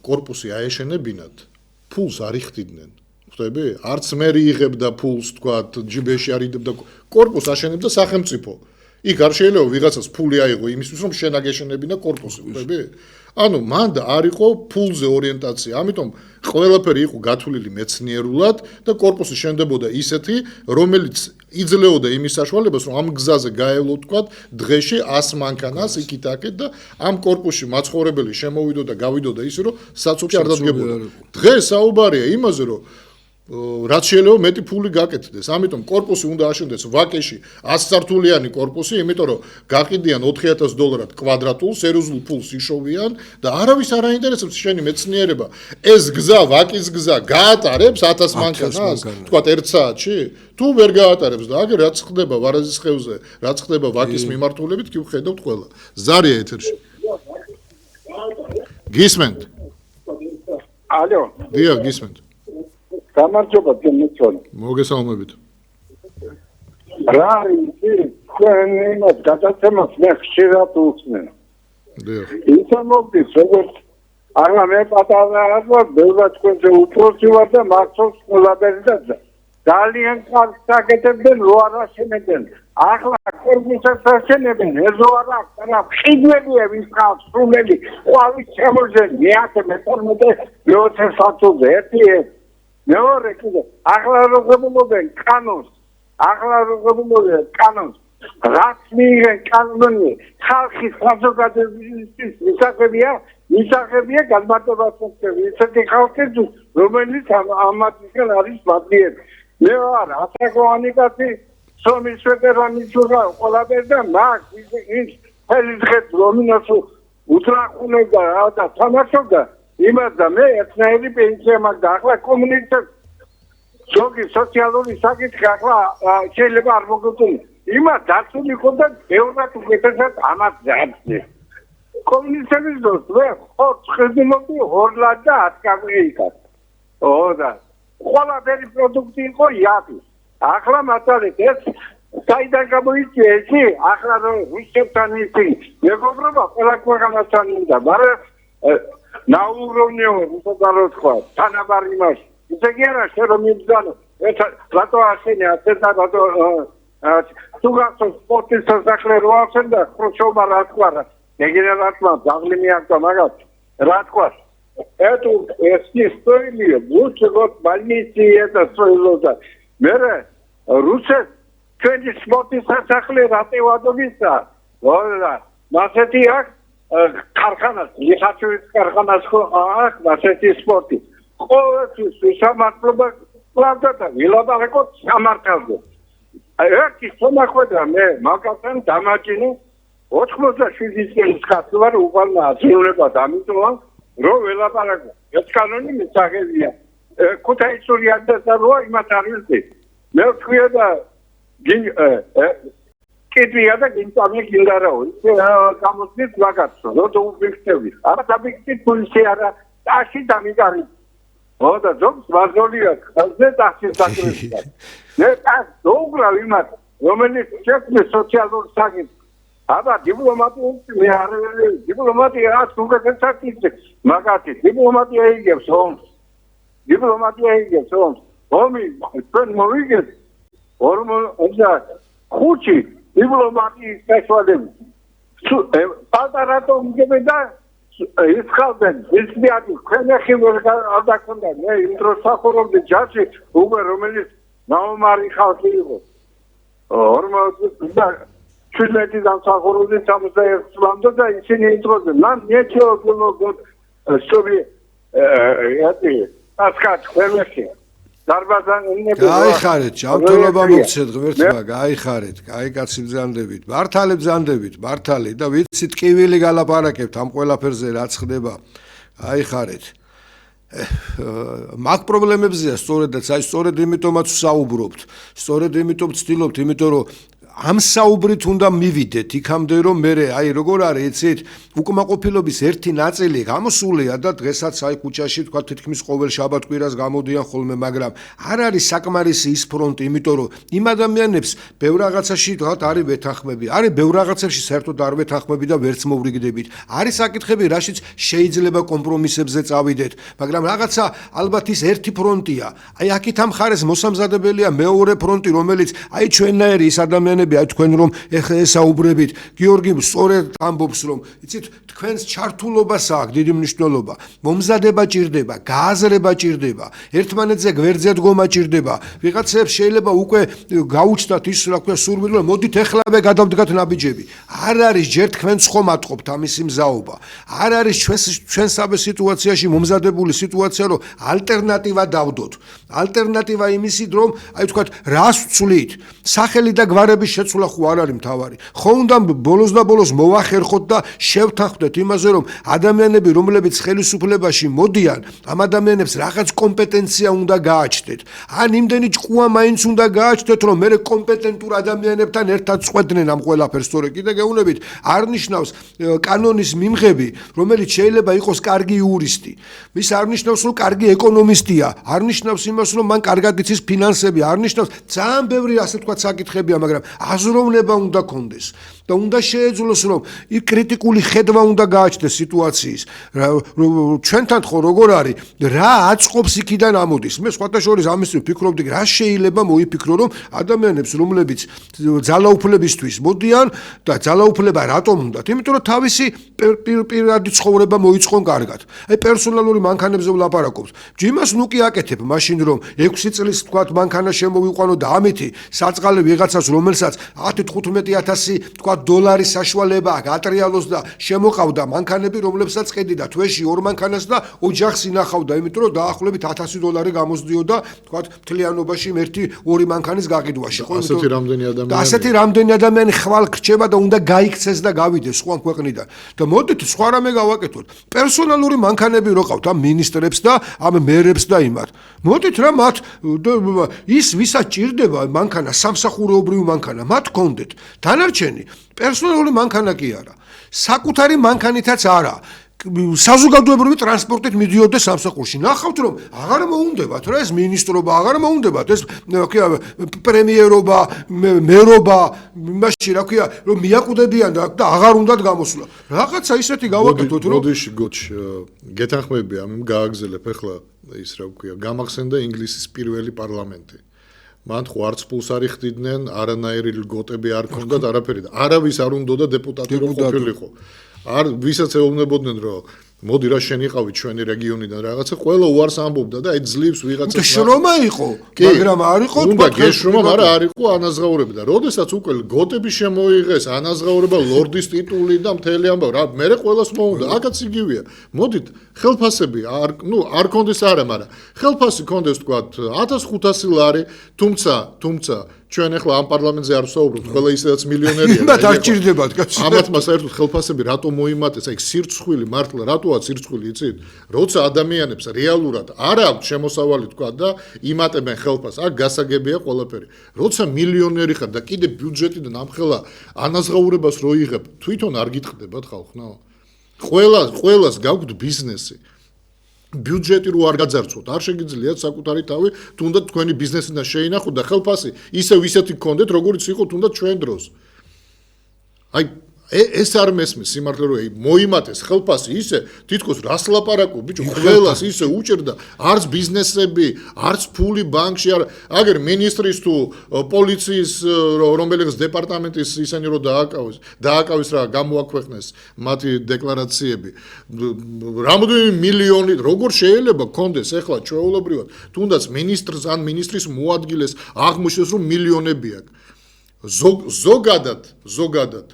Speaker 1: კორპუსი აეშენებინათ ფულს არ იხდიდნენ ხვდები არც მერი იღებდა ფულს თქვათ ჯიბეში არ იდებდა კორპუსს აშენებდა სახელმწიფო იქ არ შეიძლება ვიღაცას ფული აიღო იმისთვის რომ შენაგეშენებინა კორპუსი ხვდები ანუ მან არ იყო ფულზე ორიენტაცია ამიტომ ყველაფერი იყო გათვლილი მეცნიერულად და კორპუსი შენდებოდა ისეთი რომელიც იძლეოდა იმის საშუალებას რომ ამ გზაზე გაევლო თქვათ დღეში 100 მანქანას იქით-აქეთ და ამ კორპუსში მაცხოვრებელი შემოვიდოდა გავიდოდა ისე რომ საცობში არ დადგებოდა დღეს საუბარია იმაზე რომ რაც შეიძლება მეტი ფული გაკეთდეს. ამიტომ კორპუსი უნდა აშენდეს ვაკეში 100 სართულიანი კორპუსი, იმიტომ რომ გაყიდიან $4000 კვადრატულ სერიოზულ ფულს იშოვიან და არავის არ აინტერესებს შენი მეცნიერება. ეს გზა, ვაკის გზა გაატარებს 1000 მანქანას, თქვათ 1 საათში? თუ ვერ გაატარებს და აგერ რაც ხდება ვარაზის ხევზე, რაც ხდება ვაკის მიმართულებით, კი ვხედავთ ყველა. ზარია ეთერში. გისმენთ?
Speaker 4: ალო.
Speaker 1: დიახ, გისმენთ.
Speaker 4: გამარჯობა ძმებო.
Speaker 1: მოგესალმებით.
Speaker 4: რა არის თქვენ გადაცემას მე ხშირად უსმენ.
Speaker 1: დიახ.
Speaker 4: ისე მოგდის როგორც არა მე პატარა ვარ, ბევრად თქვენზე უფროსი ვარ და მართლაც ყველაფერი და ძალიან კარგ საკეთებდნენ რო არ აშენებდნენ. ახლა კორპუსს აშენებენ, ეზო არ აქვს, არა ხიდმებია ვის ყავს, სრული ყვავის შემოძენ, მე-12 სართულზე ერთი მეორე კიდე ახლა როგორებულობენ კანონს რაც მიიღენ კანონი ხალხის საზოგადოებისთვის მისაღებია განმარტებასწორები ისეთი ხალხი რომელიც ამათგან არის მადლიერი მე ვარ ასაკოვანი კაცი სომის ვეტერანის უღა ყველაფერი და მაგ ის ხელისღებს რომინას უძრახუნებდა და თამაშობდა იმას და მე ერთნაირი პენსია მაგდა ახლა კომუნისტებს ზოგი სოციალური საკითხი ახლა შეიძლება არ მოგწონი იმას დაცული იყო და ბევრად უკეთესად ამას ძაბზე კომუნისტების დროს მე ხო ხედიმოდი ორლად და 10 კაპიკას ოდა ყველაფერი პროდუქტი იყო იაფი ახლა მათალეთ ეს საიდან გამოიწვია ისი ახლა რუსებთან ისი მეგობრობა ყველა ქვეყანასთან უნდა მაგრამ ნაუროვნიო უბრალოდ თქვა თანაბარ იმას ისე კი არა შენ რომ მიბძანო ეს რატო ასენი ასე და რატო თუ გასულ სპორტის სასახლე რო ახსენ და ხრუშჩოვმა რა თქვა გენერალმა ძაღლი მიაკვა მაგას რა თქვა ეტუ ეს ისტორია ბუჩგოთ ბალნიცი ეს სწორლოდა მე რუსეთ
Speaker 6: ჩვენი სპორტის სასახლე რატევადობისა მასეთი აქვს ქარხანას ლიხაჩურის ქარხანას აქვს მასეთი სპორტი ყოველთვის უსამართლობა კლავდა და ვილაპარაკოთ სამართალზე ერთი ხომახვედა მე მაგალთან დამაჭინე 87 წლის კაცი ვარ უყალნა აზროვნება დამიტოვა რომ ველაპარაკო ეს კანონი მისაღებია ქუთაისური ანდაზაროა იმათ არ ვიცი მე ვთქვია და კიდია და გინწამი გინდარაო ისე გამოსვით მაგაცო რომ დაუფიქრები არა დაბიქცით პოლიცია არა ტაში დამიგარი და ზოგს ვაზოლია ხალხზე ტაში საკრებია მე ტას დაუგრავ იმათ რომელიც შექმნეს სოციალურ საკითხს აბა დიპლომატია მე არ დიპლომატია რაც უკეთეს საკითხი მაგათი დიპლომატია იგებს ომს ომი ჩვენ მოვიგეთ ხუთი დიპლომატიის საშუალებით პატარატო მიგები და ისხალდნენ ისმიათი ქვენახი ვერ ადაქონდა მე იმ დროს სახურობდი ჯარში უკვე რომელიც ნაომარი ხალხი იყო 47 დამსახურებული 61 წლამდე და ისინი იწოდნენ მან ნიჩიო სობი ასკათ ქვენახი დარბაზან ინები
Speaker 3: გაიხარეთ ჯანმრთელობა მოგცეთ ღმერთმა გაიხარეთ კაი კაცი ბრძანდებით მართალი და ვიცით ტკივილი გალაპარაკებთ ამ ყველაფერზე რაც ხდება გაიხარეთ მაგ პრობლემებზეა სწორედაც აი სწორედ იმიტომაც ვსაუბრობთ სწორედ იმიტომ ვცდილობთ იმიტომ რომ ამ საუბრით უნდა მივიდეთ იქამდე რომ მე აი როგორ არის იცით უკმაყოფილობის ერთი ნაწილი გამოსულია და დღესაც აი ქუჩაში თქვა თითქმის ყოველ შაბათ-კვირას გამოდიან ხოლმე მაგრამ არ არის საკმარისი ის ფრონტი იმიტომ რომ იმ ადამიანებს ბევრ რაღაცაში თქვა არის ვეთანხმები არის ბევრ რაღაცებში საერთოდ არ ვეთანხმები და ვერც მოვრიგდებით არის საკითხები რაშიც შეიძლება კომპრომისებზე წავიდეთ მაგრამ რაღაცა ალბათ ის ერთი ფრონტია აი აქეთ ამ ხარეს მოსამზადებელია მეორე ფრონტი რომელიც აი ჩვენნაირი ის ადამიანები აი თქვენ რომ ეხლა ესაუბრებით გიორგი სწორედ ამბობს რომ იცით თქვენს ჩართულობას აქვს დიდი მნიშვნელობა მომზადება ჭირდება გააზრება ჭირდება ერთმანეთზე გვერდზე დგომა ჭირდება ვიღაცებს შეიძლება უკვე გაუჩნდათ ის რა ქვია სურვილი რომ მოდით ეხლავე გადავდგათ ნაბიჯები არ არის ჯერ თქვენ ცხომატყობთ ამისი მზაობა არ არის ჩვენსავე სიტუაციაში მომზადებული სიტუაცია რომ ალტერნატივა დავდოთ ალტერნატივა იმისით რომ აი თქვა რას ვცვლით სახელი და გვარების შეცვლა ხო არ არის მთავარი ხო უნდა ბოლოს და ბოლოს მოვახერხოთ და შევთანხმდეთ იმაზე რომ ადამიანები რომლებიც ხელისუფლებაში მოდიან ამ ადამიანებს რაღაც კომპეტენცია უნდა გააჩნდეთ ან იმდენი ჭკუა მაინც უნდა გააჩნდეთ რომ მე კომპეტენტურ ადამიანებთან ერთად წყვეტდნენ ამ ყველაფერს სწორედ კიდე გეუბნებით არ ნიშნავს კანონის მიმღები რომელიც შეიძლება იყოს კარგი იურისტი ის არ ნიშნავს რომ კარგი ეკონომისტია არ ნიშნავს იმას რომ მან კარგად იცის ფინანსები არ ნიშნავს ძალიან ბევრი ასე თქვა საკითხებია მაგრამ აზროვნება უნდა კონდეს და უნდა შეეძლოს რომ კრიტიკული ხედვა უნდა გააჩნდეს სიტუაციის ჩვენთან ხო როგორ არის რა აწყობს იქიდან ამოდის მე სხვათა შორის ამის ვფიქრობდი რა შეიძლება მოიფიქრო რომ ადამიანებს რომლებიც ძალაუფლებისთვის მოდიან და ძალაუფლება რატომ უნდათ იმიტომ რომ თავისი პირადი ცხოვრება მოიწყონ კარგად აი პერსონალური მანქანებზე ვლაპარაკობთ ჯიმას ნუ კი აკეთებ მაშინ რომ 6 წლის თქვა მანქანა შემოვიყვანო და ამითი საწყალე ვიღაცას რომელსაც 10-15,000 თქვა დოლარის საშუალება გატრიალოს და შემოყავდა მანქანები რომლებსაც ხედი და თვეში 2 მანქანას და ოჯახს ინახავდა იმიტომ რომ დაახლოებით $1,000 გამოსდიოდა თქვა მთლიანობაში 1-2 მანქანის გაყიდვაში
Speaker 1: ხო ასეთი
Speaker 3: რამდენი ადამიანი ხვალ გრჩება და უნდა გაიქცეს და გავიდეს სხვა ქვეყნიდან და მოდით სხვა რამე გავაკეთოთ პერსონალური მანქანები რო ყავთ ამ მინისტრებს და ამ მერებს და იმათ მოდით რა მათ ის ვისაც ჭირდება მანქანა სამსახურეობრივი მანქანა მათ გქონდეთ დანარჩენი პერსონალური მანქანა კი არა საკუთარი მანქანითაც არა საზოგადოებრივი ტრანსპორტით მიდიოდეს სამსახურში ნახავთ რომ აღარ მოუნდებათ რა ეს მინისტრობა აღარ მოუნდებათ ეს პრემიერობა მერობა იმაში რა ქვია რომ მიაკვდებიან და აღარ უნდათ გამოსვლა რაღაცა ისეთი გავაკეთოთ რომ
Speaker 1: მოდიში გოჩ გეთანხმები ამ გააგზელებ ახლა ის რა ქვია გამახსენდა ინგლისის პირველი პარლამენტი მან ხო არც პულს არ იხდიდნენ არანაირი ლგოტები არ ქონდათ არაფერი და არავის არ უნდოდა დეპუტატი რომ ყოფილიყო არ ვისაც ეუბნებოდნენ რომ მოდი რა შენ იყავი ჩვენი რეგიონიდან რაღაცა ყველა უარს ამბობდა და აი ძლივს ვიღაცა
Speaker 3: შრომა იყო მაგრამ არ იყო
Speaker 1: უნდა გეშრომა მაგრამ არ იყო ანაზღაურება და როდესაც უკვე გოტები შემოიღეს ანაზღაურება ლორდის ტიტული და მთელი ამბავი რა მე ყველას მოუნდა აკაც იგივეა მოდით ხელფასები არ კონდეს არა მაგრამ ხელფასი კონდეს თქვა 1500 ლარი თუმცა ჩვენ ახლა ამ პარლამენტზე არ ვსაუბრობთ ყველა ისედაც მილიონერია
Speaker 3: იმათ არ ჭირდებათ კაცო
Speaker 1: ამათმა საერთოდ ხელფასები რატო მოიმატეს აი სირცხვილი მართლა რატოა სირცხვილი იცით როცა ადამიანებს რეალურად არ აქვს შემოსავალი თქვა და იმატებენ ხელფასს აქ გასაგებია ყველაფერი როცა მილიონერი ხარ და კიდე ბიუჯეტიდან ამხელა ანაზღაურებას რო იღებ თვითონ არ გიტყდებათ ხალხნო ყველას გაგვთ ბიზნესი ბიუჯეტი რო არ გაძარცვოთ არ შეგიძლიათ საკუთარი თავი თუნდაც თქვენი ბიზნესიდან შეინახოთ და ხელფასი ისევ ისეთი გქონდეთ როგორც იყო თუნდაც ჩვენ დროს აი ეს არ მესმის სიმართლე რომ მოიმატეს ხელფასი ისე თითქოს რას ლაპარაკობ ბიჭო ყველას ისე უჭერდა არც ბიზნესები არც ფული ბანკში არ აგერ მინისტრის თუ პოლიციის რომელიც დეპარტამენტის ისენი რომ დააკავეს რა გამოაქვეყნეს მათი დეკლარაციები რამდენი მილიონი როგორ შეიძლება კონდეს ახლა ჩვეულებრივად თუნდაც მინისტრს ან მინისტრის მოადგილეს აღმოჩნდეს რომ მილიონები აქვს ზოგადად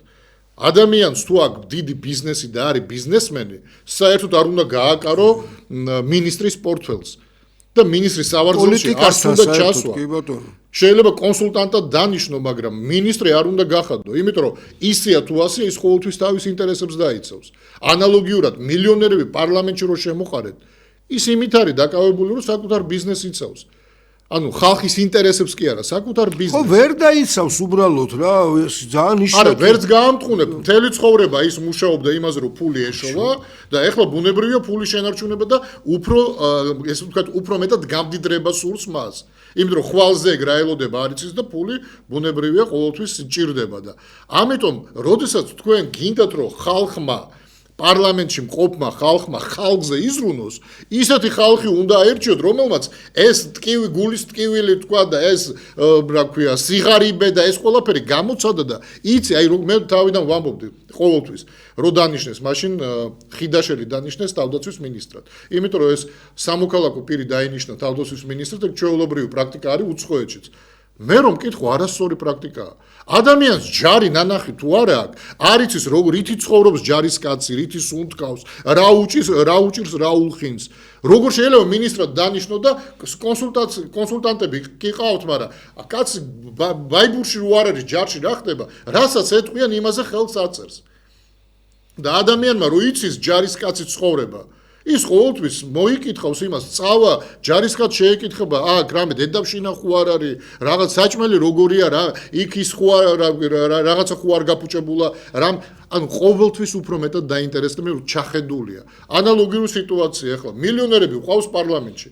Speaker 1: ადამიანს თუ აქვს დიდი ბიზნესი და არის ბიზნესმენი, საერთოდ არ უნდა გააკარო მინისტრის პორტფელს და მინისტრის სავარძელში არ უნდა ჩასვა. შეიძლება კონსულტანტად დანიშნო, მაგრამ მინისტრი არ უნდა გახადო, იმიტომ რომ ისეა თუ ასეა ის ყოველთვის თავის ინტერესებს დაიცავს. ანალოგიურად მილიონერები პარლამენტში რო შემოყარეთ, ის იმით არის დაკავებული, რომ საკუთარ ბიზნესს იცავს. ანუ ხალხის ინტერესებს კი არა, საკუთარ ბიზნესს.
Speaker 3: ხო, ვერ დაიცავს უბრალოდ რა, ძალიან ნიშნავს.
Speaker 1: არა, ვერც გაამტყუნებ, მთელი ცხოვრება ის მუშაობდა იმაზე, რომ ფული ეშოვა და ეხლა ბუნებრივია ფული შენარჩუნება და უფრო ესე ვთქვათ, უფრო მეტად გამდიდრება სურს მას. იმიტომ რომ ხვალზე რა ელოდება არ იცის და ფული ბუნებრივია ყოველთვის ჭირდება და ამიტომ, როდესაც თქვენ გინდათ, რომ ხალხმა პარლამენტში მყოფმა ხალხმა ხალხზე იზრუნოს, ისეთი ხალხი უნდა აერჩიოთ, რომელმაც ეს ტკივი გულის ტკივილი თქვა და ეს რა ქვია, სიღარიბე და ეს ყველაფერი გამოცადა და იცი, აი მე თავიდან ვამბობდი ყოველთვის, რომ დანიშნეს, მაშინ ხიდაშელი დანიშნეს თავდაცვის მინისტრად. იმიტომ რომ ეს სამოქალაქო პირი დაინიშნა თავდაცვის მინისტრად, ეგ ჩვეულებრივი პრაქტიკა არის უცხოეთშიც. მე რომ მკითხო, არასწორი პრაქტიკაა. ადამიანს ჯარი ნანახი თუ არა აქვს, არ იცის რითი ცხოვრობს ჯარისკაცი, რითი სუნთქავს, რა უჭირს, რა ულხინს. როგორ შეიძლება მინისტრად დანიშნო და კონსულტანტები კი ყავთ, მაგრამ კაცი ბაიბურში რო არ არის ჯარში რა ხდება, რასაც ეთყვიან იმაზე ხელს აწერს. და ადამიანმა რო იცის ჯარისკაცი ცხოვრება ის ყოველთვის მოიკითხავს იმას, წავა ჯარისკაც შეეკითხება, აქ რამე დედავშინა ხო არ არის, რაღაც საჭმელი როგორია რა, იქ ის ხო რაღაცა ხო არ გაფუჭებულა, რამ ანუ ყოველთვის უფრო მეტად დაინტერესდება, რომ ჩახედულია. ანალოგიური სიტუაცია ახლა მილიონერები ყავს პარლამენტში.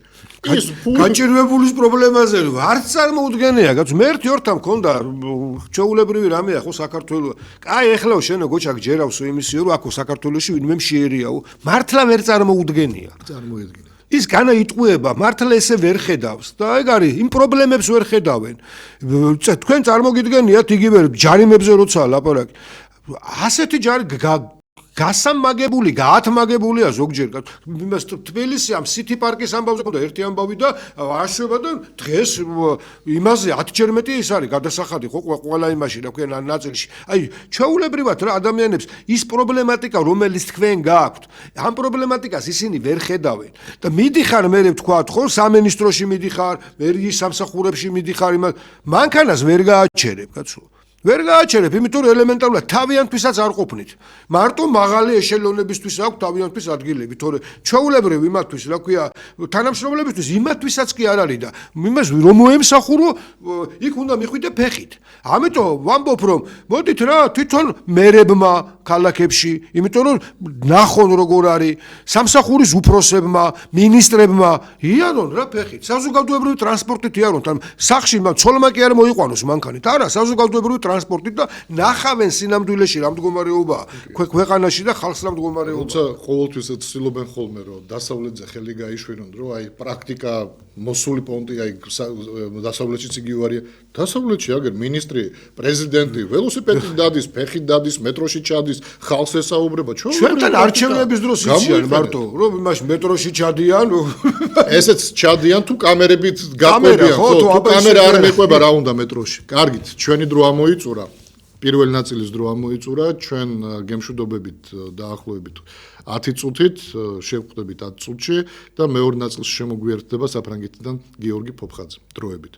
Speaker 1: ის
Speaker 3: გაჭირვებულის პრობლემაზე არც წარმოუდგენია, კაც მე ერთი ორთან მქონდა ჩვეულებრივი რამეა ხო საქართველოს. კაი, ეხლა შენო გოჩა გჯერავსო იმისიო, რომ აქო საქართველოში ვინმე შეერიაო. მართლა ვერ წარმოუდგენია.
Speaker 1: წარმოედგინე.
Speaker 3: ის განა იტყუება, მართლა ესე ვერ ხედავს და ეგ არის, იმ პრობლემებს ვერ ხედავენ. თქვენ წარმოგიდგენიათ იგივე ჯარიმებზე როცა ლაპარაკი. ასეთი ჯარი გასამაგებული, გაათმაგებულია ზოგჯერ. იმას თბილისი ამ სიტი პარკის ამბავზე ყავდა ერთი ამბავი და აშვება და დღეს იმაზე 10-ჯერ მეტი ის არის გადასახადი ხო ყველა იმაში რა ქვია ნაწილში. აი, ჩვეულებრივად რა ადამიანებს ის პრობლემატიკა რომელიც თქვენ გააქვთ, ამ პრობლემატიკას ისინი ვერ ხედავენ. და მიდიხარ მე ვთქვათ ხო, სამინისტროში მიდიხარ, მერიის სამსახურებში მიდიხარ, მანქანას ვერ გააჩერებ, კაცო. ვერ გააჩერებ, იმიტომ რომ ელემენტარულად თავიანთვისაც არ ყოფნით. მარტო მაღალი ეშელონებისთვის აქვს თავიანთვის ადგილები, თორე ჩვეულებრივ იმათთვის, რა ქვია, თანამშრომლებისთვის იმათვისაც კი არ არის და იმას რომ მოემსახურო, იქ უნდა მიხვიდე ფეხით. ამიტომ ვამბობ რომ მოდით რა, თვითონ მერებმა ქალაქებში, იმიტომ რომ ნახონ როგორ არის, სამსახურის უფროსებმა, მინისტრებმა იარონ რა ფეხით. საზოგადოებრივი ტრანსპორტით იარონ, თან სახში ცოლმა კი არ მოიყვანოს მანქანით. არა, საზოგადოებრივი ტრანსპორტით და ნახავენ სინამდვილეში რა მდგომარეობაა ქვეყანაში და ხალხს რა მდგომარეობაა.
Speaker 1: თუმცა ყოველთვის ცდილობენ ხოლმე რომ დასავლეთზე ხელი გაიშვირონ, რომ აი პრაქტიკა მოსული პონტი აი დასავლეთშიც იგივე არის. დასავლეთში აგერ მინისტრი, პრეზიდენტი ველოსიპედით დადის, ფეხით დადის, მეტროში ჩადის, ხალხს ესაუბრება.
Speaker 3: ჩვენთან არჩევნების დროს იციან მარტო, რომ იმაში მეტროში ჩადიან,
Speaker 1: ესეც ჩადიან თუ კამერებით გაყვებიან,
Speaker 3: ხო,
Speaker 1: თუ
Speaker 3: აბა
Speaker 1: კამერა არ
Speaker 3: ისე
Speaker 1: მეყვება რა უნდა მეტროში. კარგით, ჩვენი დრო ამოიწურა. პირველი ნაწილის დრო ამოიწურა, ჩვენ გემშვიდობებით დაახლოებით 10 წუთით შევხვდებით 10 წუთში და მეორე ნაწილში შემოგვიერთდება საფრანგეთიდან გიორგი ფოფხაძე დროებით.